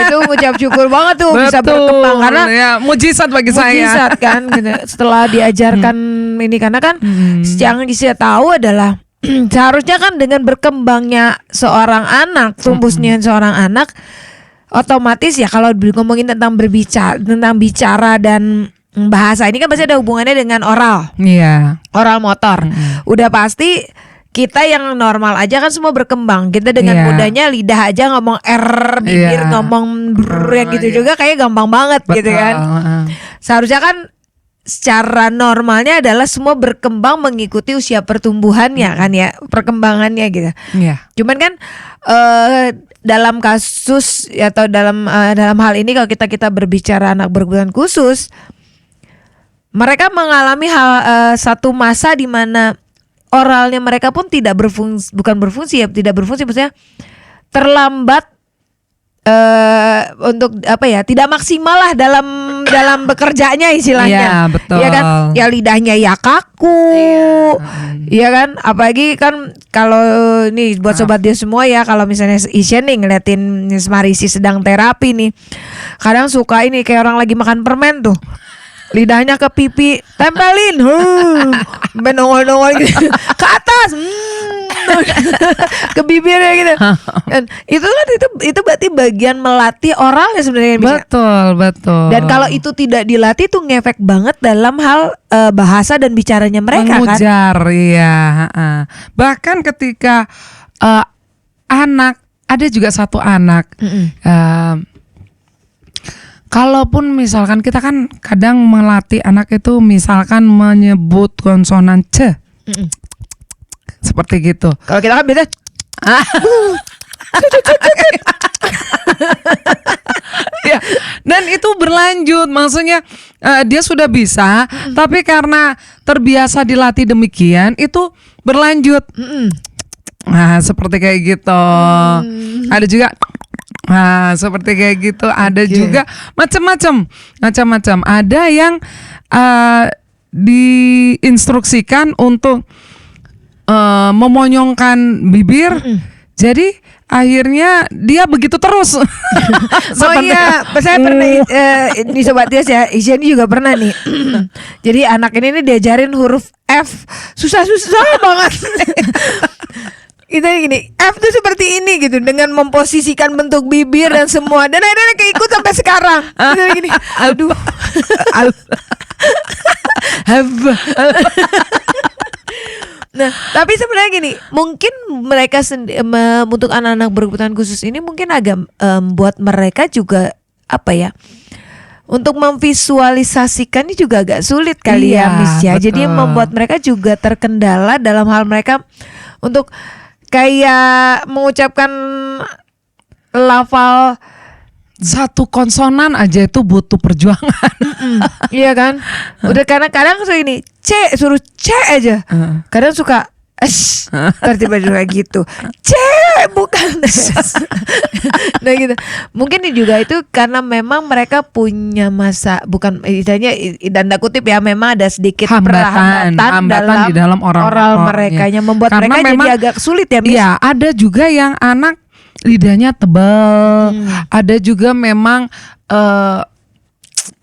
Itu ngucap syukur banget tuh. Betul, bisa berkembang karena ya, mujizat bagi saya. Mujizat kan gitu. Setelah diajarkan ini, karena kan yang saya tahu adalah seharusnya kan dengan berkembangnya seorang anak, tumbuhnya seorang anak, otomatis ya kalau ngomongin tentang bicara dan bahasa ini kan pasti ada hubungannya dengan oral. Iya. Oral motor. Udah pasti kita yang normal aja kan semua berkembang. Kita dengan mudahnya lidah aja ngomong R, bibir ngomong brr, yang gitu juga kayak gampang banget. Betul. Gitu kan. Seharusnya kan secara normalnya adalah semua berkembang mengikuti usia pertumbuhannya kan ya, perkembangannya gitu. Cuman kan dalam kasus atau dalam hal ini kalau kita berbicara anak berkebutuhan khusus, mereka mengalami satu masa di mana oralnya mereka pun tidak berfungsi, maksudnya terlambat untuk apa ya, tidak maksimal lah dalam bekerjanya istilahnya. Iya, betul. Ya kan, ya lidahnya ya kaku. Iya kan, apalagi kan kalau nih buat sobat dia semua ya, kalau misalnya Isya nih ngeliatin Miss Marisi sedang terapi nih, kadang suka ini kayak orang lagi makan permen tuh. Lidahnya ke pipi, tempelin, nongol gitu, ke atas, ke bibirnya gitu. Dan itu kan itu berarti bagian melatih oralnya sebenarnya. Betul. Dan kalau itu tidak dilatih tuh ngefek banget dalam hal bahasa dan bicaranya mereka. Mengujar, kan. Iya. Bahkan ketika anak, ada juga satu anak. Kalaupun misalkan kita kan kadang melatih anak itu misalkan menyebut konsonan C, seperti gitu. Kalau kita kan biasa ya, dan itu berlanjut, maksudnya dia sudah bisa, tapi karena terbiasa dilatih demikian, itu berlanjut. Nah, seperti kayak gitu. Ada juga. Nah, seperti kayak gitu. Ada juga macam-macam. Ada yang diinstruksikan untuk memonyongkan bibir. Jadi akhirnya dia begitu terus. Oh iya, saya pernah di Sobat Tias ya, Isya ini juga pernah nih. Jadi anak ini diajarin huruf F, susah banget. Itu gini, F tuh seperti ini gitu, dengan memposisikan bentuk bibir dan semua, dan akhirnya keikut sampai sekarang. Itu gini, aduh. Nah, tapi sebenarnya gini, mungkin mereka untuk anak-anak berkebutuhan khusus ini mungkin agak buat mereka juga apa ya, untuk memvisualisasikannya juga agak sulit kali ya Miss ya. Jadi membuat mereka juga terkendala dalam hal mereka untuk kayak mengucapkan lafal satu konsonan aja itu butuh perjuangan. Iya kan? Udah kadang-kadang ini C, suruh C aja. Kadang suka tiba-tiba gitu, bukan. Nah gitu. Mungkin juga itu karena memang mereka punya masa, bukan istilahnya tanda kutip ya, memang ada sedikit hambatan dalam di dalam oral mereka yang membuat karena mereka memang, jadi agak sulit ya, Miss. Iya, ada juga yang anak lidahnya tebal, ada juga memang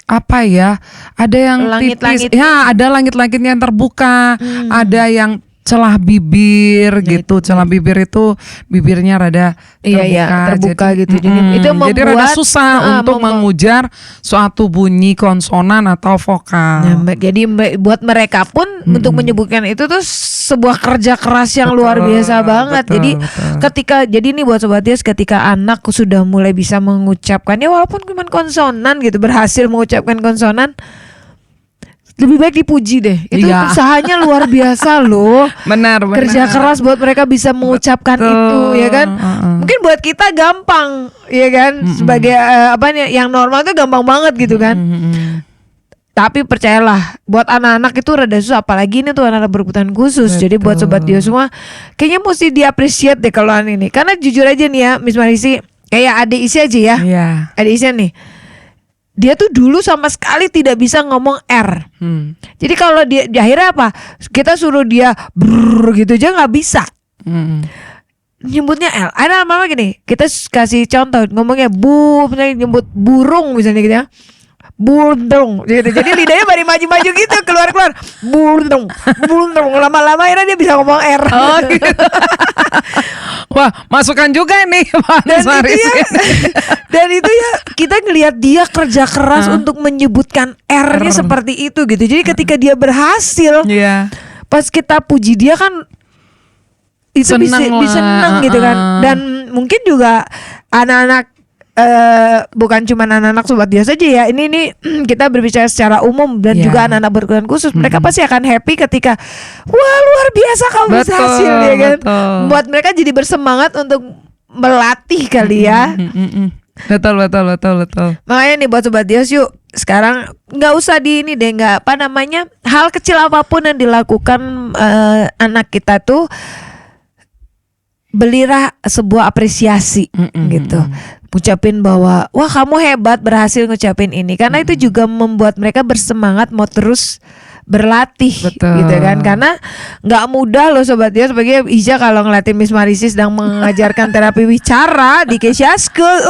apa ya, ada yang Langit-langit. tipis, ya ada langit-langitnya yang terbuka, ada yang celah bibir gitu, celah bibir itu bibirnya rada terbuka jadi, gitu. Jadi itu jadi rada membuat susah untuk mengujar suatu bunyi konsonan atau vokal. Nah, jadi buat mereka pun untuk menyebutkan itu tuh sebuah kerja keras yang luar biasa banget. Betul, Jadi betul. jadi nih buat Sobat Dias, ketika anak sudah mulai bisa mengucapkan ya walaupun cuma konsonan gitu, berhasil mengucapkan konsonan, lebih baik dipuji deh. Itu Iya. usahanya luar biasa loh. Benar. Kerja keras buat mereka bisa mengucapkan itu, ya kan? Mungkin buat kita gampang, ya kan? Sebagai yang normal tuh gampang banget gitu kan. Tapi percayalah, buat anak-anak itu rada susah, apalagi ini tuh anak-anak berkebutuhan khusus. Jadi buat Sobat Dio semua, kayaknya mesti diapresiat deh kalau ini. Karena jujur aja nih ya, Miss Marisi, kayak adik Isi aja ya. Iya. Adik Isi nih, dia tuh dulu sama sekali tidak bisa ngomong R. Jadi kalau dia di akhirnya apa? Kita suruh dia brrr gitu aja nggak bisa. Nyebutnya L. Ada lama gini, kita kasih contoh ngomongnya misalnya nyebut burung misalnya gitu ya. Burung gitu. Jadi lidahnya baru maju-maju gitu, keluar burung. Lama-lama akhirnya dia bisa ngomong R. Oh, gitu. Wah, masukan juga nih Pak Dan itu ya kita ngelihat dia kerja keras untuk menyebutkan R-nya seperti itu gitu. Jadi ketika dia berhasil, pas kita puji dia kan itu bisa seneng gitu kan. Dan mungkin juga anak-anak, bukan cuma anak-anak Sobat Dia saja ya. Ini kita berbicara secara umum dan juga anak-anak berkebutuhan khusus. Mereka pasti akan happy ketika wah luar biasa kamu bisa hasil ya kan. Buat mereka jadi bersemangat untuk melatih kali ya. Betul. Makanya nih buat Sobat Dios, yuk sekarang nggak usah hal kecil apapun yang dilakukan anak kita tuh, belilah sebuah apresiasi gitu. Ngucapin bahwa wah kamu hebat berhasil ngucapin ini, karena itu juga membuat mereka bersemangat mau terus berlatih. Betul. Gitu kan, karena nggak mudah loh Sobat Dia. Sebagai Iza kalau ngeliatin Miss Marisi sedang mengajarkan terapi wicara di Kesha School,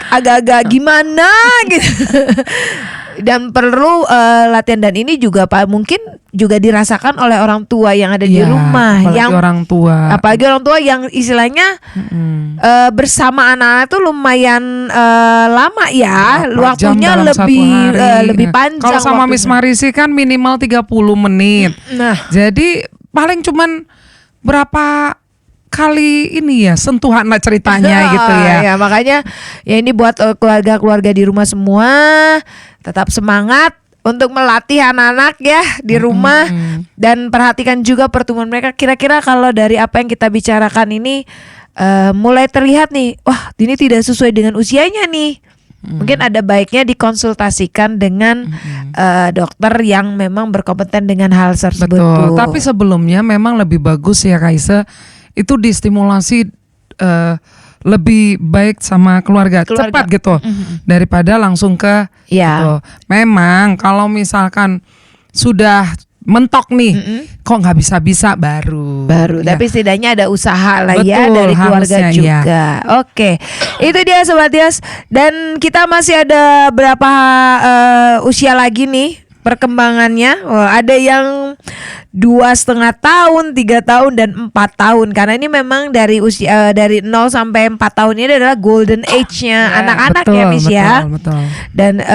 agak-agak gimana gitu. Dan perlu latihan, dan ini juga Pak mungkin juga dirasakan oleh orang tua yang ada di rumah, apalagi orang tua yang istilahnya bersama anak-anak tuh lumayan lama ya, waktunya lebih panjang. Kalau sama Miss Marisi kan minimal 30 menit. Nah, jadi paling cuman berapa kali ini ya sentuhan lah ceritanya gitu ya. Ya makanya ya ini buat keluarga-keluarga di rumah semua, tetap semangat untuk melatih anak-anak ya di rumah, dan perhatikan juga pertumbuhan mereka. Kira-kira kalau dari apa yang kita bicarakan ini mulai terlihat nih, wah ini tidak sesuai dengan usianya nih. Mungkin ada baiknya dikonsultasikan dengan dokter yang memang berkompeten dengan hal tersebut. Betul. Tapi sebelumnya memang lebih bagus ya Kaisa, itu distimulasi lebih baik sama keluarga. Cepat gitu daripada langsung ke gitu. Memang kalau misalkan sudah mentok nih, kok nggak bisa baru ya. Tapi setidaknya ada usaha lah. Betul, ya dari keluarga harusnya, juga. Oke, itu dia Sobat Dias, dan kita masih ada berapa usia lagi nih perkembangannya. Ada yang 2,5 tahun, 3 tahun, dan 4 tahun. Karena ini memang dari usia dari 0 sampai 4 tahun ini adalah golden age-nya anak-anak ya Miss ya. Betul. Dan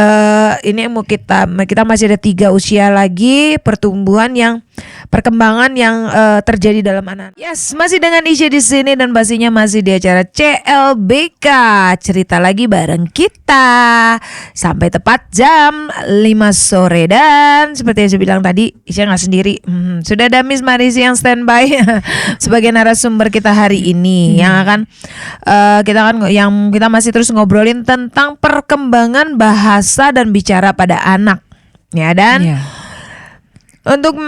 ini mau kita masih ada 3 usia lagi perkembangan yang terjadi dalam anak. Yes, masih dengan Isya di sini, dan pastinya masih di acara CLBK, cerita lagi bareng kita sampai tepat jam 5 sore. Dan seperti yang saya bilang tadi, Isya nggak sendiri. Sudah ada Miss Marisi yang standby sebagai narasumber kita hari ini, yang akan kita masih terus ngobrolin tentang perkembangan bahasa dan bicara pada anak ya. Dan untuk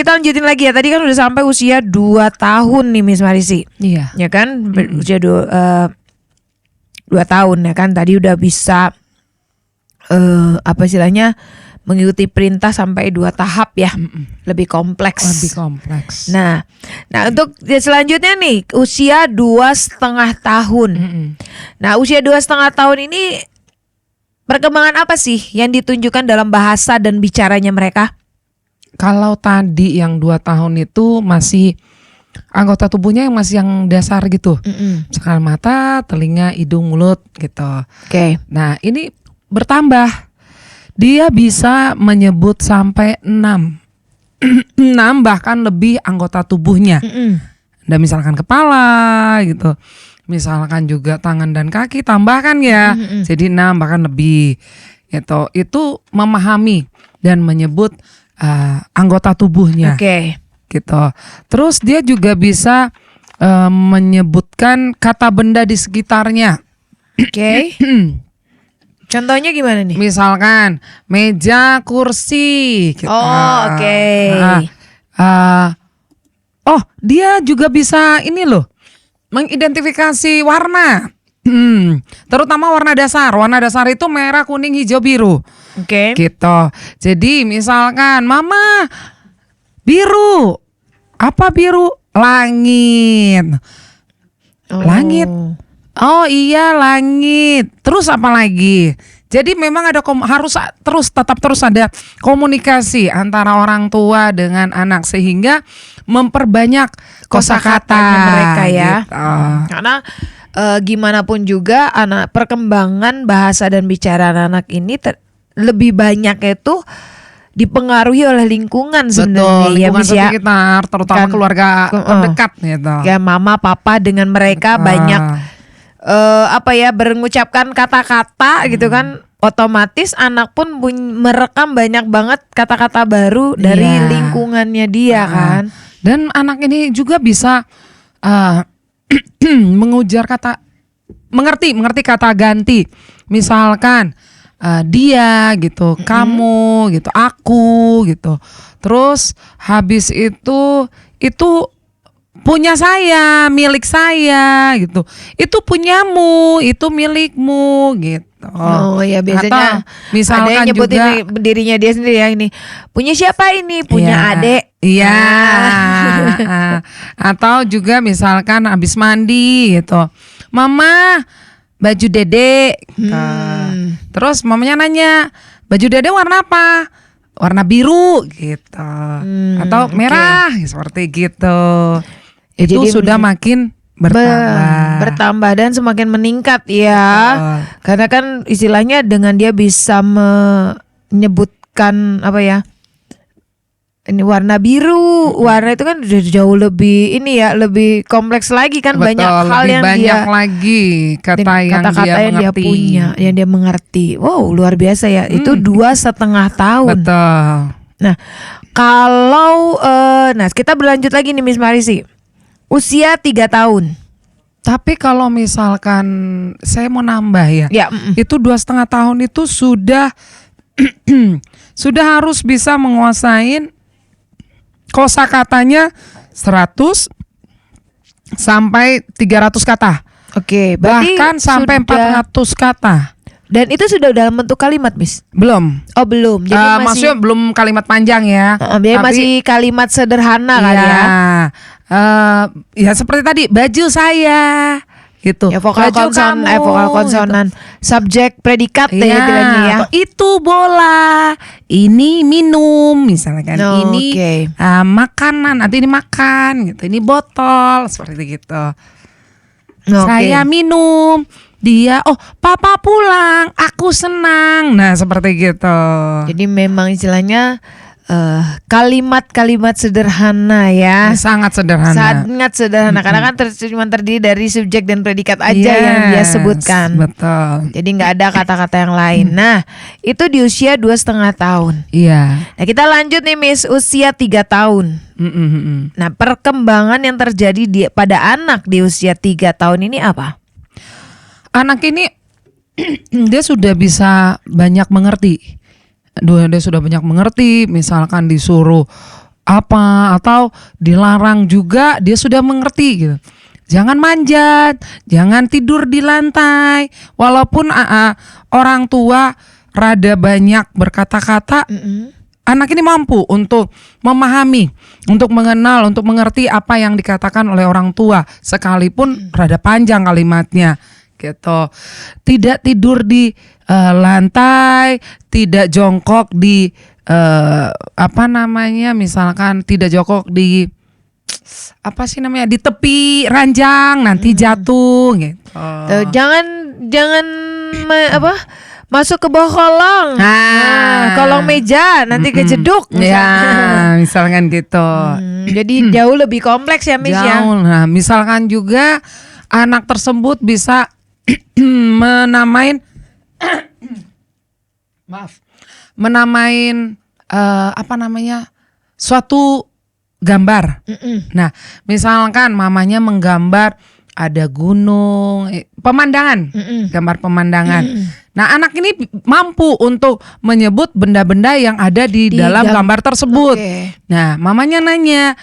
kita lanjutin lagi ya. Tadi kan udah sampai usia 2 tahun nih Miss Marisi. Iya. Ya kan usia 2 tahun ya kan. Tadi udah bisa apa istilahnya mengikuti perintah sampai 2 tahap ya. Lebih kompleks. Lebih kompleks. Nah untuk selanjutnya nih usia 2,5 tahun. Nah usia 2,5 tahun ini perkembangan apa sih yang ditunjukkan dalam bahasa dan bicaranya mereka? Kalau tadi yang 2 tahun itu masih anggota tubuhnya yang masih yang dasar gitu. Misalkan mata, telinga, hidung, mulut gitu. Oke. Nah ini bertambah. Dia bisa menyebut sampai 6 bahkan lebih anggota tubuhnya. Dan misalkan kepala gitu. Misalkan juga tangan dan kaki tambahkan ya. Jadi 6 bahkan lebih gitu. Itu memahami dan menyebut anggota tubuhnya. Oke. Gitu. Terus dia juga bisa menyebutkan kata benda di sekitarnya. Oke. Contohnya gimana nih? Misalkan meja, kursi gitu. Oh, oke. Dia juga bisa ini loh, mengidentifikasi warna. Terutama warna dasar. Warna dasar itu merah, kuning, hijau, biru. Oke. Gitu. Jadi misalkan mama biru. Apa biru? Langit. Langit. Oh iya langit. Terus apa lagi? Jadi memang ada tetap terus ada komunikasi antara orang tua dengan anak sehingga memperbanyak kosakatanya mereka ya. Gitu. Karena gimana pun juga perkembangan bahasa dan bicara anak ini lebih banyak itu dipengaruhi oleh lingkungan sebenarnya. Betul, lingkungan ya, sekitar, terutama kan, keluarga terdekat gitu. Ya mama papa dengan mereka banyak berengucapkan kata-kata gitu kan, otomatis anak pun merekam banyak banget kata-kata baru dari lingkungannya dia kan. Dan anak ini juga bisa mengujar mengerti kata ganti. Misalkan dia gitu, kamu gitu, aku gitu. Terus habis itu punya saya, milik saya gitu. Itu punyamu, itu milikmu gitu. Oh ya biasanya atau misalkan ada yang nyebutin juga dirinya dia sendiri ya, ini punya siapa ini, punya adek. Iya. Atau juga misalkan habis mandi gitu, mama baju dede. Terus mamanya nanya, baju dede warna apa? Warna biru gitu. Atau merah seperti gitu. Itu Jadi sudah makin bertambah dan semakin meningkat ya. Karena kan istilahnya dengan dia bisa menyebutkan apa ya, ini warna biru, warna itu kan udah jauh lebih ini ya, lebih kompleks lagi kan. Betul, banyak hal yang banyak dia lagi kata-kata yang dia punya, yang dia mengerti. Wow, luar biasa ya. Itu 2,5 tahun. Betul. Nah kalau kita berlanjut lagi nih Miss Marisi, usia 3 tahun. Tapi kalau misalkan saya mau nambah ya, itu 2,5 tahun itu sudah sudah harus bisa menguasain kosakatanya 100 sampai 300 kata. Oke, berarti bahkan sampai 400 kata. Dan itu sudah dalam bentuk kalimat, Miss? Belum. Oh, belum. Jadi maksudnya belum kalimat panjang ya. Tapi masih kalimat sederhana kali ya. Ya seperti tadi, baju saya gitu. Ya vokal konsonan, gitu. subjek, predikat ya bilangnya ya. Itu bola, ini minum misalnya kan. Ini makanan, nanti ini makan gitu. Ini botol seperti gitu. Saya minum, dia papa pulang, aku senang. Nah seperti gitu. Jadi memang istilahnya kalimat-kalimat sederhana ya. Sangat sederhana. Sangat sederhana karena kan cuma terdiri dari subjek dan predikat aja yang dia sebutkan. Betul. Jadi nggak ada kata-kata yang lain. Nah itu di usia 2,5 tahun. Iya. Nah kita lanjut nih Miss, usia 3 tahun. Nah perkembangan yang terjadi pada anak di usia 3 tahun ini apa? Anak ini dia sudah bisa banyak mengerti. Dia sudah banyak mengerti, misalkan disuruh apa atau dilarang juga dia sudah mengerti gitu. Jangan manjat, jangan tidur di lantai. Walaupun orang tua rada banyak berkata-kata, anak ini mampu untuk memahami, untuk mengenal, untuk mengerti apa yang dikatakan oleh orang tua, sekalipun rada panjang kalimatnya gitu. Tidak tidur di lantai, tidak jongkok di misalkan tidak jongkok di di tepi ranjang, nanti jatuh gitu. Tuh, jangan masuk ke bawah kolong. Kolong meja nanti kejeduk. Ya, misalkan gitu. Jadi jauh lebih kompleks ya, Miss ya. Jauh. Nah, misalkan juga anak tersebut bisa menamain suatu gambar. Nah, misalkan mamanya menggambar ada gunung, pemandangan, gambar pemandangan. Nah, anak ini mampu untuk menyebut benda-benda yang ada di dalam gambar tersebut. Nah, mamanya nanya,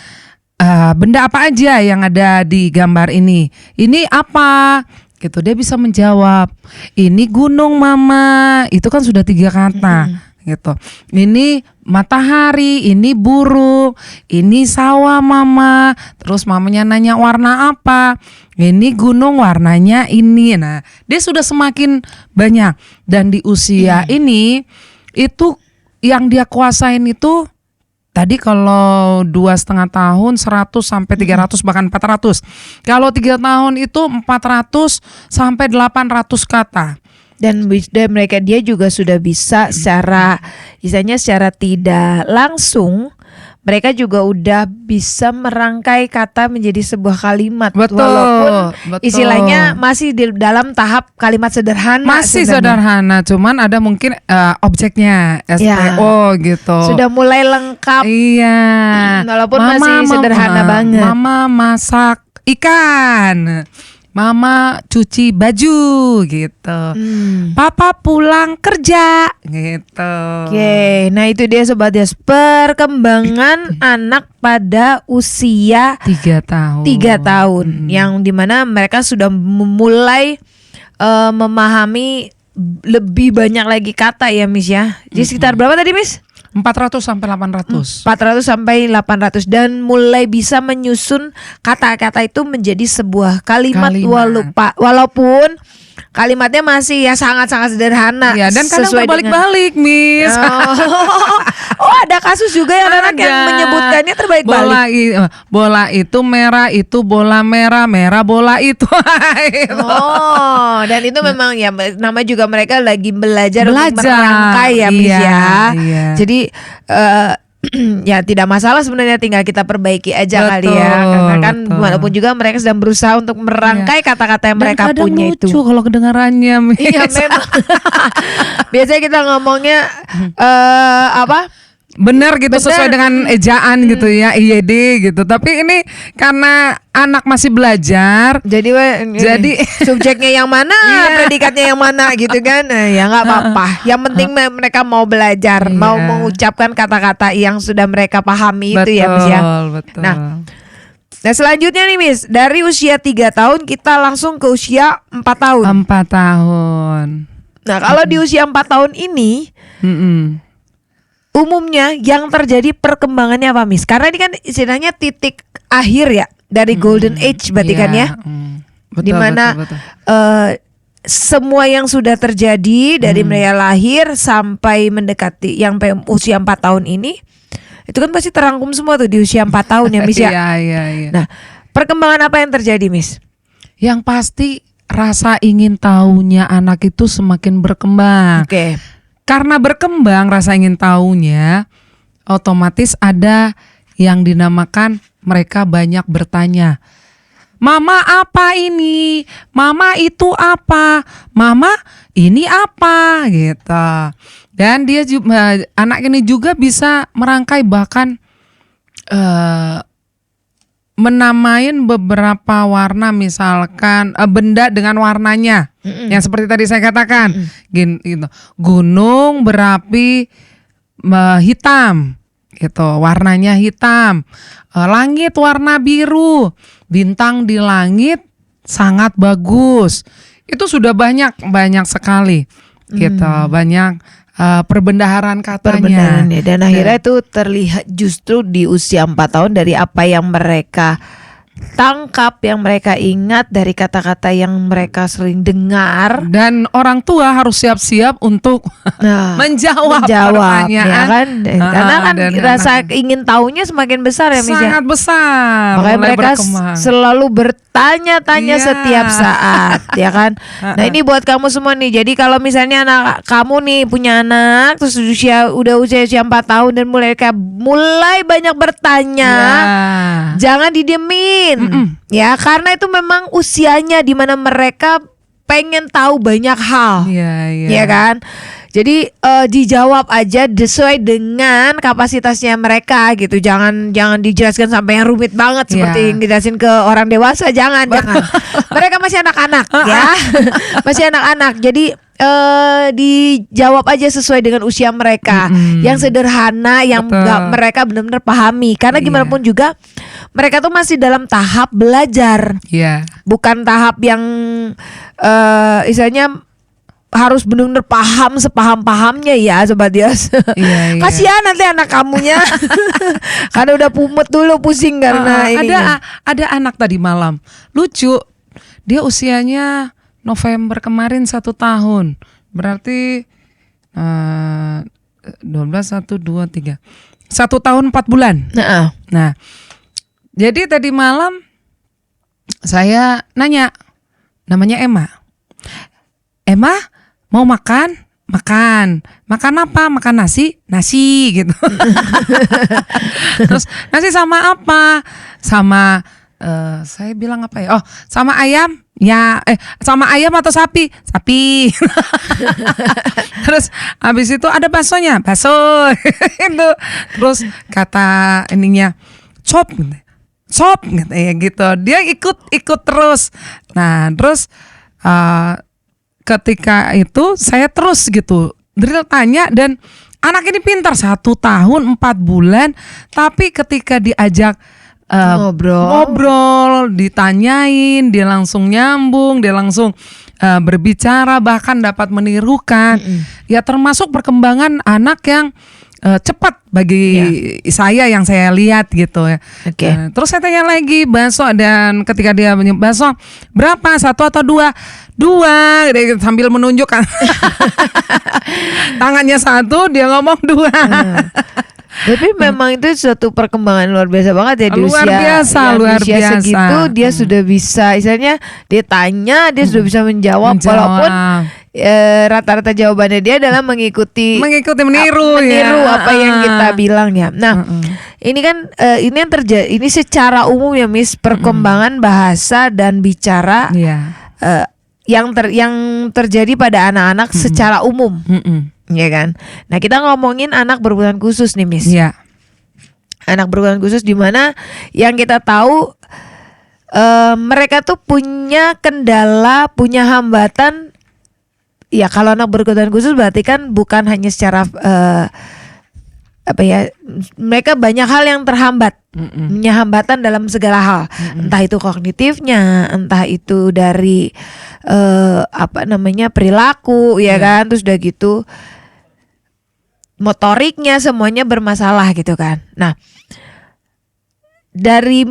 benda apa aja yang ada di gambar ini? Ini apa? Gitu, dia bisa menjawab, ini gunung mama, itu kan sudah 3 kata. Gitu. Ini matahari, ini burung, ini sawah mama. Terus mamanya nanya warna apa? Ini gunung warnanya ini. Nah, dia sudah semakin banyak, dan di usia ini itu yang dia kuasain itu tadi kalau 2,5 tahun 100 sampai 300 bahkan 400. Kalau 3 tahun itu 400 sampai 800 kata. Dan dia juga sudah bisa secara tidak langsung, mereka juga udah bisa merangkai kata menjadi sebuah kalimat. Walaupun istilahnya masih di dalam tahap kalimat sederhana. Masih sederhana, cuman ada mungkin objeknya SPO gitu. Sudah mulai lengkap. Iya. Walaupun masih sederhana banget. Mama masak ikan. Mama cuci baju gitu. Papa pulang kerja gitu. Oke, nah itu dia Sobat Dios, perkembangan anak pada usia 3 tahun. 3 tahun yang dimana mereka sudah mulai memahami lebih banyak lagi kata ya, Miss ya. Jadi sekitar berapa tadi, Miss? 400 sampai 800. 400 sampai 800 dan mulai bisa menyusun kata-kata itu menjadi sebuah kalimat. Walaupun kalimatnya masih ya sangat-sangat sederhana. Ya, dan kadang terbalik-balik, Miss. Oh, ada kasus juga yang anak yang menyebutkannya terbalik-balik. Bola itu merah, itu bola merah, merah bola itu. Oh, dan itu memang ya nama juga mereka lagi belajar untuk merangkai ya, Miss ya. Jadi ya tidak masalah sebenarnya, tinggal kita perbaiki aja kali ya, karena kan walaupun juga mereka sedang berusaha untuk merangkai kata-kata yang mereka punya itu. Lucu kalau kedengarannya. Iya memang. Biasanya kita ngomongnya benar gitu, sesuai dengan ejaan gitu ya, IYD gitu. Tapi ini karena anak masih belajar, jadi subjeknya yang mana, predikatnya yang mana gitu kan. Ya nggak apa-apa. Yang penting mereka mau belajar, mau mengucapkan kata-kata yang sudah mereka pahami. Itu ya, Miss ya. Betul. Nah, selanjutnya nih, Miss, dari usia 3 tahun kita langsung ke usia 4 tahun. 4 tahun. Nah, kalau di usia 4 tahun ini umumnya yang terjadi perkembangannya apa, Miss? Karena ini kan istilahnya titik akhir ya dari golden age berarti kan ya. Dimana semua yang sudah terjadi dari mereka lahir sampai mendekati yang usia 4 tahun ini, itu kan pasti terangkum semua tuh di usia 4 tahun ya, Miss ya. Iya. Nah, perkembangan apa yang terjadi, Miss? Yang pasti rasa ingin tahunya anak itu semakin berkembang. Karena berkembang rasa ingin tahunya, otomatis ada yang dinamakan mereka banyak bertanya. Mama apa ini? Mama itu apa? Mama ini apa? Gitu. Dan dia juga, anak ini juga bisa merangkai bahkan menamain beberapa warna, misalkan benda dengan warnanya, yang seperti tadi saya katakan, gitu. Gunung berapi hitam, gitu, warnanya hitam, langit warna biru, bintang di langit sangat bagus. Itu sudah banyak sekali gitu, banyak perbendaharaan katanya. Perbenaran ya. Dan akhirnya itu terlihat justru di usia 4 tahun dari apa yang mereka tangkap, yang mereka ingat dari kata-kata yang mereka sering dengar. Dan orang tua harus siap-siap untuk menjawab pertanyaan, ya kan? Karena kan dari rasa anak. ingin tahunya semakin besar ya, Miss ya. Sangat besar. Makanya mulai mereka berkembang. selalu bertanya-tanya Iya. setiap saat, ya kan? Nah ini buat kamu semua nih. Jadi kalau misalnya anak kamu nih punya anak, terus udah usia 4 tahun dan mulai banyak bertanya, jangan didiemin, ya karena itu memang usianya di mana mereka pengen tahu banyak hal, ya kan? Jadi dijawab aja sesuai dengan kapasitasnya mereka gitu. Jangan dijelaskan sampai yang rumit banget seperti yang dijelasin ke orang dewasa. Jangan. Mereka masih anak-anak ya. Masih anak-anak. Jadi dijawab aja sesuai dengan usia mereka. Yang sederhana, yang mereka benar-benar pahami. Karena gimana pun juga mereka tuh masih dalam tahap belajar. Bukan tahap yang istilahnya harus benar-benar paham sepaham-pahamnya ya Sobat Dios. Kasihan nanti anak kamunya karena udah pumet dulu, pusing karena ada anak tadi malam lucu, dia usianya November kemarin 1 tahun, berarti 12 1 2 3 1 tahun 4 bulan. Nah jadi tadi malam saya nanya, namanya Emma mau makan apa? Makan nasi gitu. Terus nasi sama apa? Sama saya bilang apa ya? Oh, sama ayam ya. Sama ayam atau sapi? Terus habis itu ada bakso itu. Terus kata ininya chop gitu. Dia ikut terus. Nah terus ketika itu saya terus gitu drill tanya, dan anak ini pintar, 1 tahun 4 bulan, tapi ketika diajak ngobrol, ditanyain, dia langsung nyambung, dia langsung berbicara, bahkan dapat menirukan. Ya termasuk perkembangan anak yang cepat bagi saya yang saya lihat gitu ya. Terus saya tanya lagi bakso, dan ketika dia menyebut bakso berapa, 1 atau 2 gitu, sambil menunjukkan tangannya 1, dia ngomong 2. Tapi memang itu suatu perkembangan luar biasa banget ya di luar biasa segitu. Dia sudah bisa, istilahnya dia tanya, dia sudah bisa menjawab. Walaupun rata-rata jawabannya dia adalah meniru apa yang kita bilang ya. Nah ini kan ini yang terjadi, ini secara umum ya Miss, perkembangan bahasa dan bicara yang terjadi pada anak-anak secara umum. Ya kan. Nah kita ngomongin anak berkebutuhan khusus nih Miss. Anak berkebutuhan khusus di mana yang kita tahu mereka tuh punya kendala, punya hambatan. Ya kalau anak berkebutuhan khusus berarti kan bukan hanya secara mereka banyak hal yang terhambat, punya hambatan dalam segala hal. Entah itu kognitifnya, entah itu dari perilaku, ya kan. Terus udah gitu motoriknya semuanya bermasalah gitu kan. Nah dari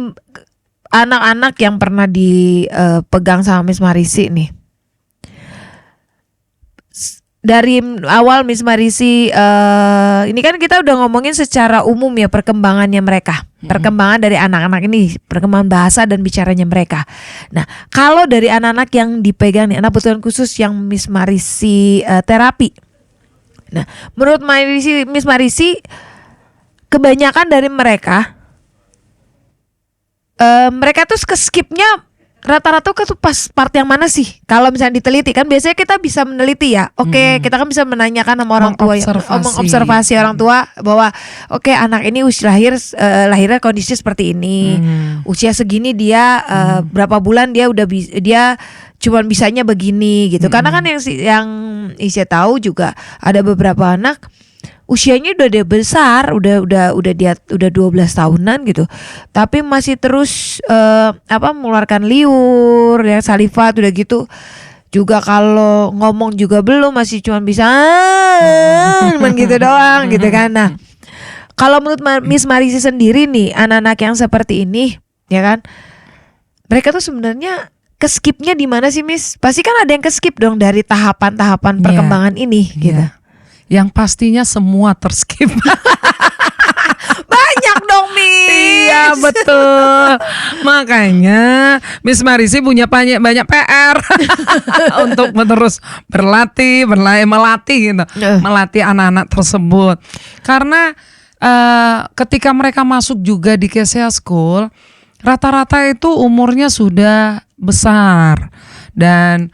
anak-anak yang pernah dipegang sama Miss Marisi nih, dari awal Miss Marisi ini kan kita udah ngomongin secara umum ya perkembangannya mereka, perkembangan dari anak-anak ini, perkembangan bahasa dan bicaranya mereka. Nah kalau dari anak-anak yang dipegang nih, anak berkebutuhan khusus yang Miss Marisi terapi, nah menurut Miss Marisi kebanyakan dari mereka tuh skipnya rata-rata tuh pas part yang mana sih? Kalau misalnya diteliti kan biasanya kita bisa meneliti ya. Kita kan bisa menanyakan sama orang tua, mengobservasi orang tua bahwa anak ini lahirnya kondisi seperti ini. Usia segini dia berapa bulan dia cuman bisanya begini gitu. Karena kan yang saya tahu juga ada beberapa anak usianya udah dia besar, udah dia udah 12 tahunan gitu. Tapi masih terus mengeluarkan liur, ya saliva udah gitu. Juga kalau ngomong juga belum, masih cuma bisa cuman gitu doang gitu kan. Nah, kalau menurut Miss Marisi sendiri nih, anak-anak yang seperti ini, ya kan, mereka tuh sebenarnya keskipnya di mana sih, Miss? Pasti kan ada yang keskip dong dari tahapan-tahapan perkembangan ini, gitu. Yang pastinya semua terskip. Banyak dong, Miss. Iya betul. Makanya Miss Marisi punya banyak PR untuk terus melatih gitu, melatih anak-anak tersebut. Karena ketika mereka masuk juga di Kesia School, rata-rata itu umurnya sudah besar, dan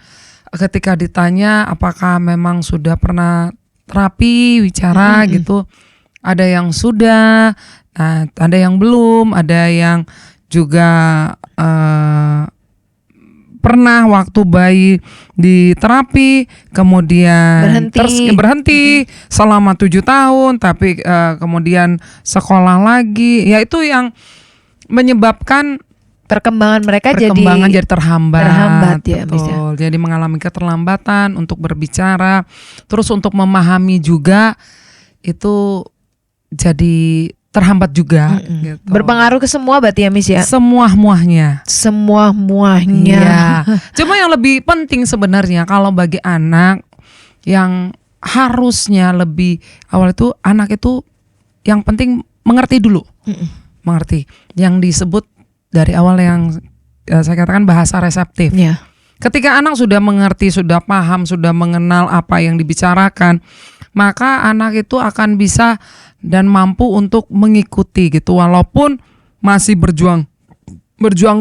ketika ditanya apakah memang sudah pernah terapi bicara gitu, ada yang sudah, ada yang belum, ada yang juga pernah waktu bayi di terapi kemudian berhenti selama 7 tahun, tapi kemudian sekolah lagi, ya itu yang menyebabkan perkembangan mereka jadi terhambat ya, betul. Jadi mengalami keterlambatan untuk berbicara, terus untuk memahami juga itu jadi terhambat juga. Gitu. Berpengaruh ke semua berarti ya, Miss ya? Semua-muanya. Iya. Cuma yang lebih penting sebenarnya kalau bagi anak yang harusnya lebih awal itu, anak itu yang penting mengerti dulu. Mengerti. Yang disebut dari awal yang saya katakan bahasa reseptif. Ketika anak sudah mengerti, sudah paham, sudah mengenal apa yang dibicarakan, maka anak itu akan bisa dan mampu untuk mengikuti gitu, walaupun masih berjuang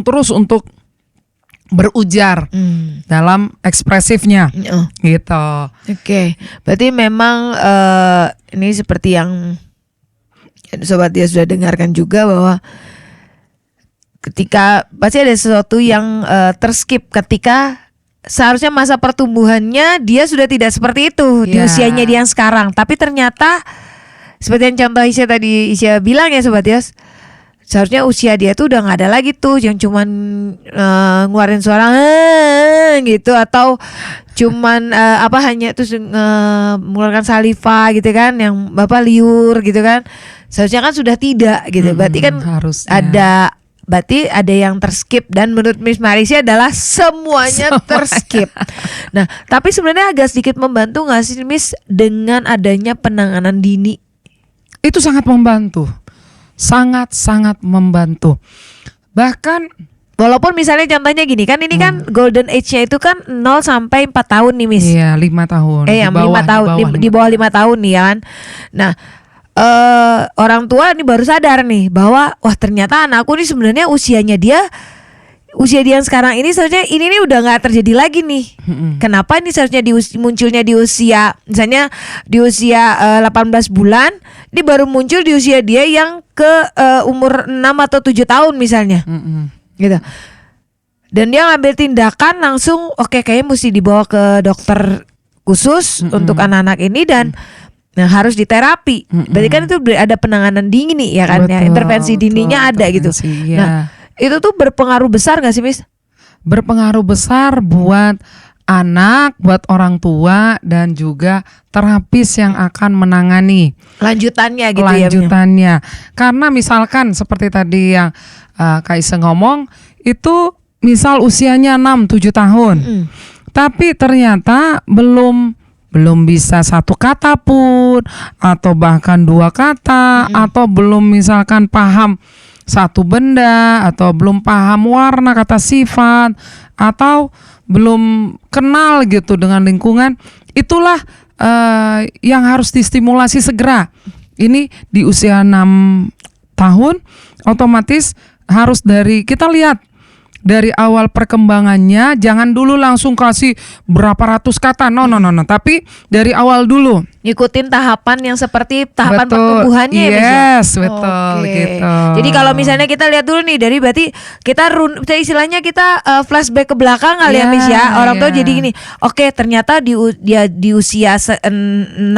terus untuk berujar dalam ekspresifnya gitu. Oke. Berarti memang ini seperti yang Sobat Dia sudah dengarkan juga, bahwa ketika pasti ada sesuatu yang terskip ketika seharusnya masa pertumbuhannya dia sudah tidak seperti itu di usianya dia yang sekarang. Tapi ternyata seperti yang contoh Isya bilang ya Sobat Yos, seharusnya usia dia tuh udah gak ada lagi tuh yang cuman ngeluarin suara gitu, atau cuman hanya terus mengeluarkan saliva gitu kan, yang bapak liur gitu kan. Seharusnya kan sudah tidak gitu. Berarti kan harusnya berarti ada yang terskip, dan menurut Miss Marisi adalah semuanya terskip. Nah, tapi sebenarnya agak sedikit membantu nggak sih, Miss, dengan adanya penanganan dini? Itu sangat membantu, sangat membantu. Bahkan walaupun misalnya contohnya gini kan, ini kan golden age-nya itu kan 0 sampai 4 tahun nih, Miss. Iya, 5 tahun. Di bawah 5 tahun nih ya kan. Nah, orang tua ini baru sadar nih bahwa wah ternyata anakku nih sebenarnya usia dia yang sekarang ini seharusnya ini nih udah nggak terjadi lagi nih. Kenapa ini seharusnya munculnya di usia, misalnya di usia 18 bulan, ini baru muncul di usia dia yang ke umur 6 atau 7 tahun misalnya. Gitu. Dan dia ngambil tindakan langsung, oke, kayaknya mesti dibawa ke dokter khusus untuk anak-anak ini, dan harus diterapi. Berarti kan itu ada penanganan dini ya kan. Betul, ya intervensi dininya ada gitu. Ya. Nah, itu tuh berpengaruh besar gak sih, Miss? Berpengaruh besar buat anak, buat orang tua, dan juga terapis yang akan menangani lanjutannya gitu. Lanjutannya. Karena misalkan seperti tadi yang Kak Isa ngomong, itu misal usianya 6-7 tahun. Tapi ternyata belum bisa 1 kata pun, atau bahkan 2 kata, atau belum misalkan paham satu benda, atau belum paham warna, kata, sifat, atau belum kenal gitu dengan lingkungan. Itulah yang harus distimulasi segera. Ini di usia 6 tahun otomatis harus kita lihat dari awal perkembangannya, jangan dulu langsung kasih berapa ratus kata, no. Tapi dari awal dulu ngikutin tahapan yang seperti tahapan Betul. pertumbuhannya ya Miss ya? Yes, betul Oke. gitu. Jadi kalau misalnya kita lihat dulu nih dari berarti kita istilahnya kita flashback ke belakang kali ya Miss ya. Orang tua Iya. jadi gini, oke ternyata dia di usia 6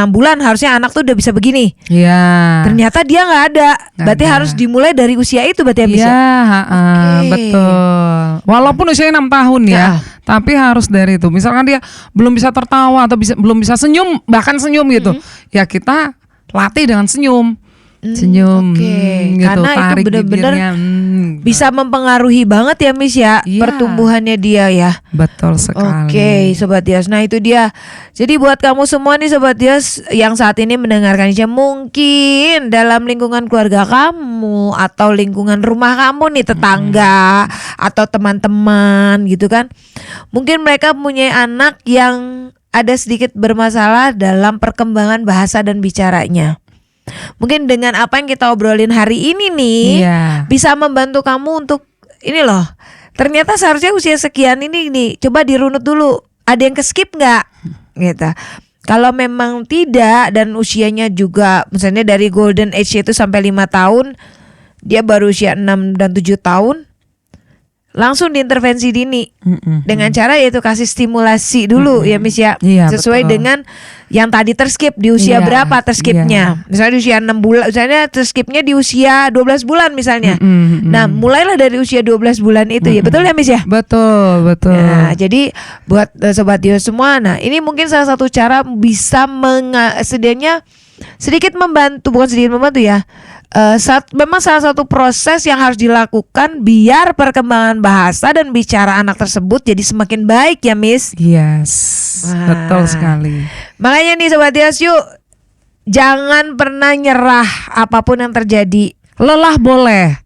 bulan harusnya anak tuh udah bisa begini. Iya. Ternyata dia nggak ada. Nggak Berarti ada. harus dimulai dari usia itu berarti ya Miss Iya, ya? Oke. betul. Walaupun usianya 6 tahun ya, Ya. tapi harus dari itu. Misalkan dia belum bisa tertawa atau belum bisa senyum, bahkan senyum gitu. Ya kita latih dengan senyum. Senyum Oke. gitu, Karena itu tarik bener-bener bibirnya, bisa mempengaruhi banget ya Miss ya Iya. pertumbuhannya dia ya. betul sekali. Oke, Sobat Dias. Nah itu dia. Jadi buat kamu semua nih Sobat Dias yang saat ini mendengarkan ini, mungkin dalam lingkungan keluarga kamu atau lingkungan rumah kamu nih, tetangga atau teman-teman gitu kan, mungkin mereka punya anak yang ada sedikit bermasalah dalam perkembangan bahasa dan bicaranya. Mungkin dengan apa yang kita obrolin hari ini nih, Iya. bisa membantu kamu untuk ini loh. Ternyata seharusnya usia sekian ini nih, coba dirunut dulu. Ada yang keskip nggak? Gitu. Kalau memang tidak dan usianya juga misalnya dari golden age itu sampai 5 tahun, dia baru usia 6 dan 7 tahun, langsung diintervensi dini. Dengan cara yaitu kasih stimulasi dulu ya Miss ya. Iya, Sesuai betul. dengan yang tadi terskip di usia Iya, berapa terskipnya. Misalnya di usia 6 bulan, misalnya terskipnya di usia 12 bulan misalnya. Nah, mulailah dari usia 12 bulan itu ya. Betul ya Miss ya? Betul, betul. Nah, jadi buat Sobat Dio semua, nah ini mungkin salah satu cara bisa setidaknya sedikit membantu, bukan sedikit membantu ya. Memang salah satu proses yang harus dilakukan biar perkembangan bahasa dan bicara anak tersebut jadi semakin baik ya Miss. Yes, Wah. betul sekali. Makanya nih Sobat Dias, yuk jangan pernah nyerah apapun yang terjadi. Lelah boleh.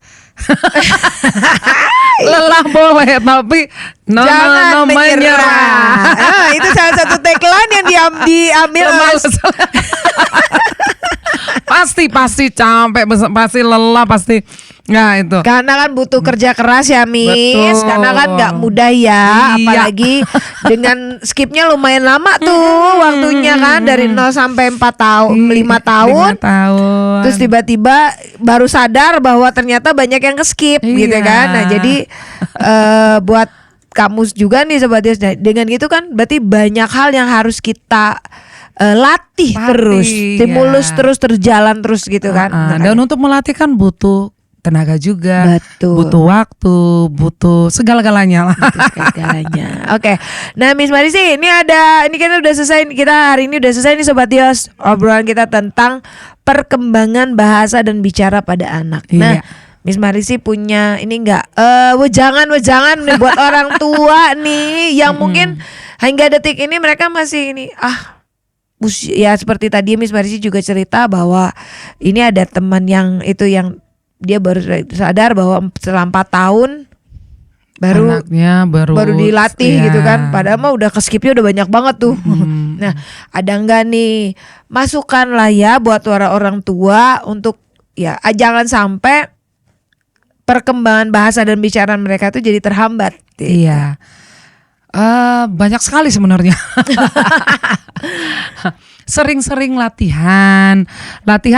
Lelah boleh, tapi Jangan menyerah. Itu salah satu tagline yang diambil oleh Pasti capek, pasti lelah, pasti. Nah itu. karena kan butuh kerja keras ya Miss. Betul. Karena kan nggak mudah ya. Iya. Apalagi dengan skipnya lumayan lama tuh waktunya kan. Dari 0 sampai 4 tahun 5 tahun. 5 tahun. Terus tiba-tiba baru sadar bahwa ternyata banyak yang keskip gitu Iya. kan. Nah jadi buat kamu juga nih Sobat Dias, dengan gitu kan berarti banyak hal yang harus kita latih terus. Stimulus ya. terus terjalan terus gitu kan. Dan untuk melatih kan butuh tenaga juga, Betul. butuh waktu, butuh segala-galanya lah. Segalanya. Oke. Nah, Miss Marisi, ini kita udah selesai. Kita hari ini udah selesai nih Sobat Dios. Obrolan kita tentang perkembangan bahasa dan bicara pada anak. Nah, Iya. Miss Marisi punya ini enggak wejangan-wejangan nih buat orang tua nih yang mungkin hingga detik ini mereka masih ini ya seperti tadi Miss Marisi juga cerita bahwa ini ada teman yang dia baru sadar bahwa setelah 4 tahun Anaknya baru dilatih ya. gitu kan. Padahal mah udah keskipnya udah banyak banget tuh. Nah, ada enggak nih masukan lah ya buat orang tua untuk ya jangan sampai perkembangan bahasa dan bicara mereka tuh jadi terhambat. Iya. Banyak sekali sebenarnya. Sering-sering latihan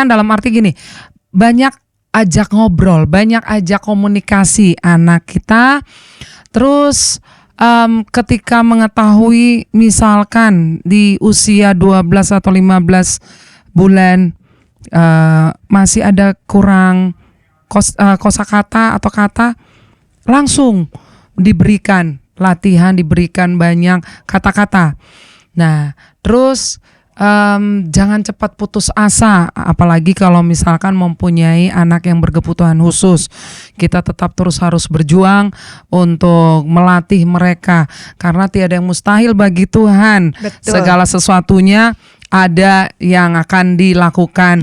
dalam arti gini, banyak ajak ngobrol, banyak ajak komunikasi anak kita. Terus ketika mengetahui misalkan di usia 12 atau 15 bulan masih ada kurang kosakata atau kata, langsung diberikan latihan, diberikan banyak kata-kata. Nah, terus jangan cepat putus asa, apalagi kalau misalkan mempunyai anak yang berkebutuhan khusus. Kita tetap terus harus berjuang untuk melatih mereka, karena tiada yang mustahil bagi Tuhan. Betul. Segala sesuatunya ada yang akan dilakukan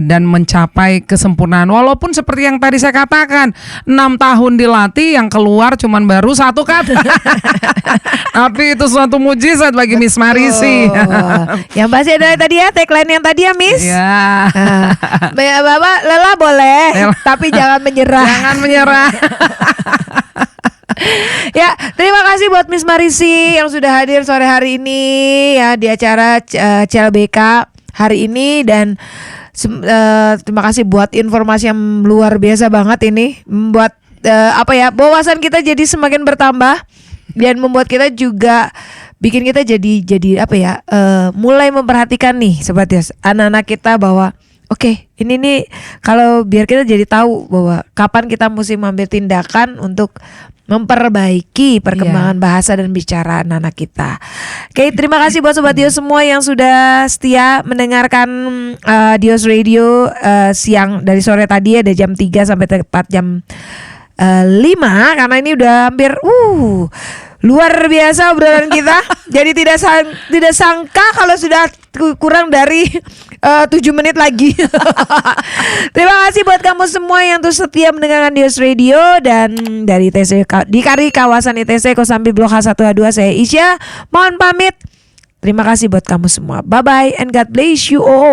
dan mencapai kesempurnaan. Walaupun seperti yang tadi saya katakan, 6 tahun dilatih, yang keluar cuman baru 1 kata. Tapi itu suatu mujizat bagi Miss Marisi. Yang pasti adalah tadi ya tagline yang tadi ya Miss. Ya. Bapak lelah boleh, Lelah. tapi jangan menyerah. Jangan menyerah. Ya, terima kasih buat Miss Marisi yang sudah hadir sore hari ini ya di acara CLBK. hari ini. Dan terima kasih buat informasi yang luar biasa banget ini, membuat wawasan kita jadi semakin bertambah dan membuat kita juga bikin kita jadi mulai memperhatikan nih Sobat Dios, anak-anak kita, bahwa oke, ini nih kalau biar kita jadi tahu bahwa kapan kita mesti mengambil tindakan untuk memperbaiki perkembangan bahasa dan bicara anak-anak kita. Oke, terima kasih buat Sobat Dios semua yang sudah setia mendengarkan Dios Radio siang dari sore tadi ada jam 3 sampai tepat jam 5, karena ini udah hampir luar biasa obrolan kita. Jadi tidak sangka kalau sudah kurang dari 7 menit lagi. Terima kasih buat kamu semua yang terus setia mendengarkan Dios Radio. Dan dari ITC di Kari kawasan ITC Kosambi Blok H1H2, saya Isya mohon pamit. Terima kasih buat kamu semua. Bye bye and God bless you all.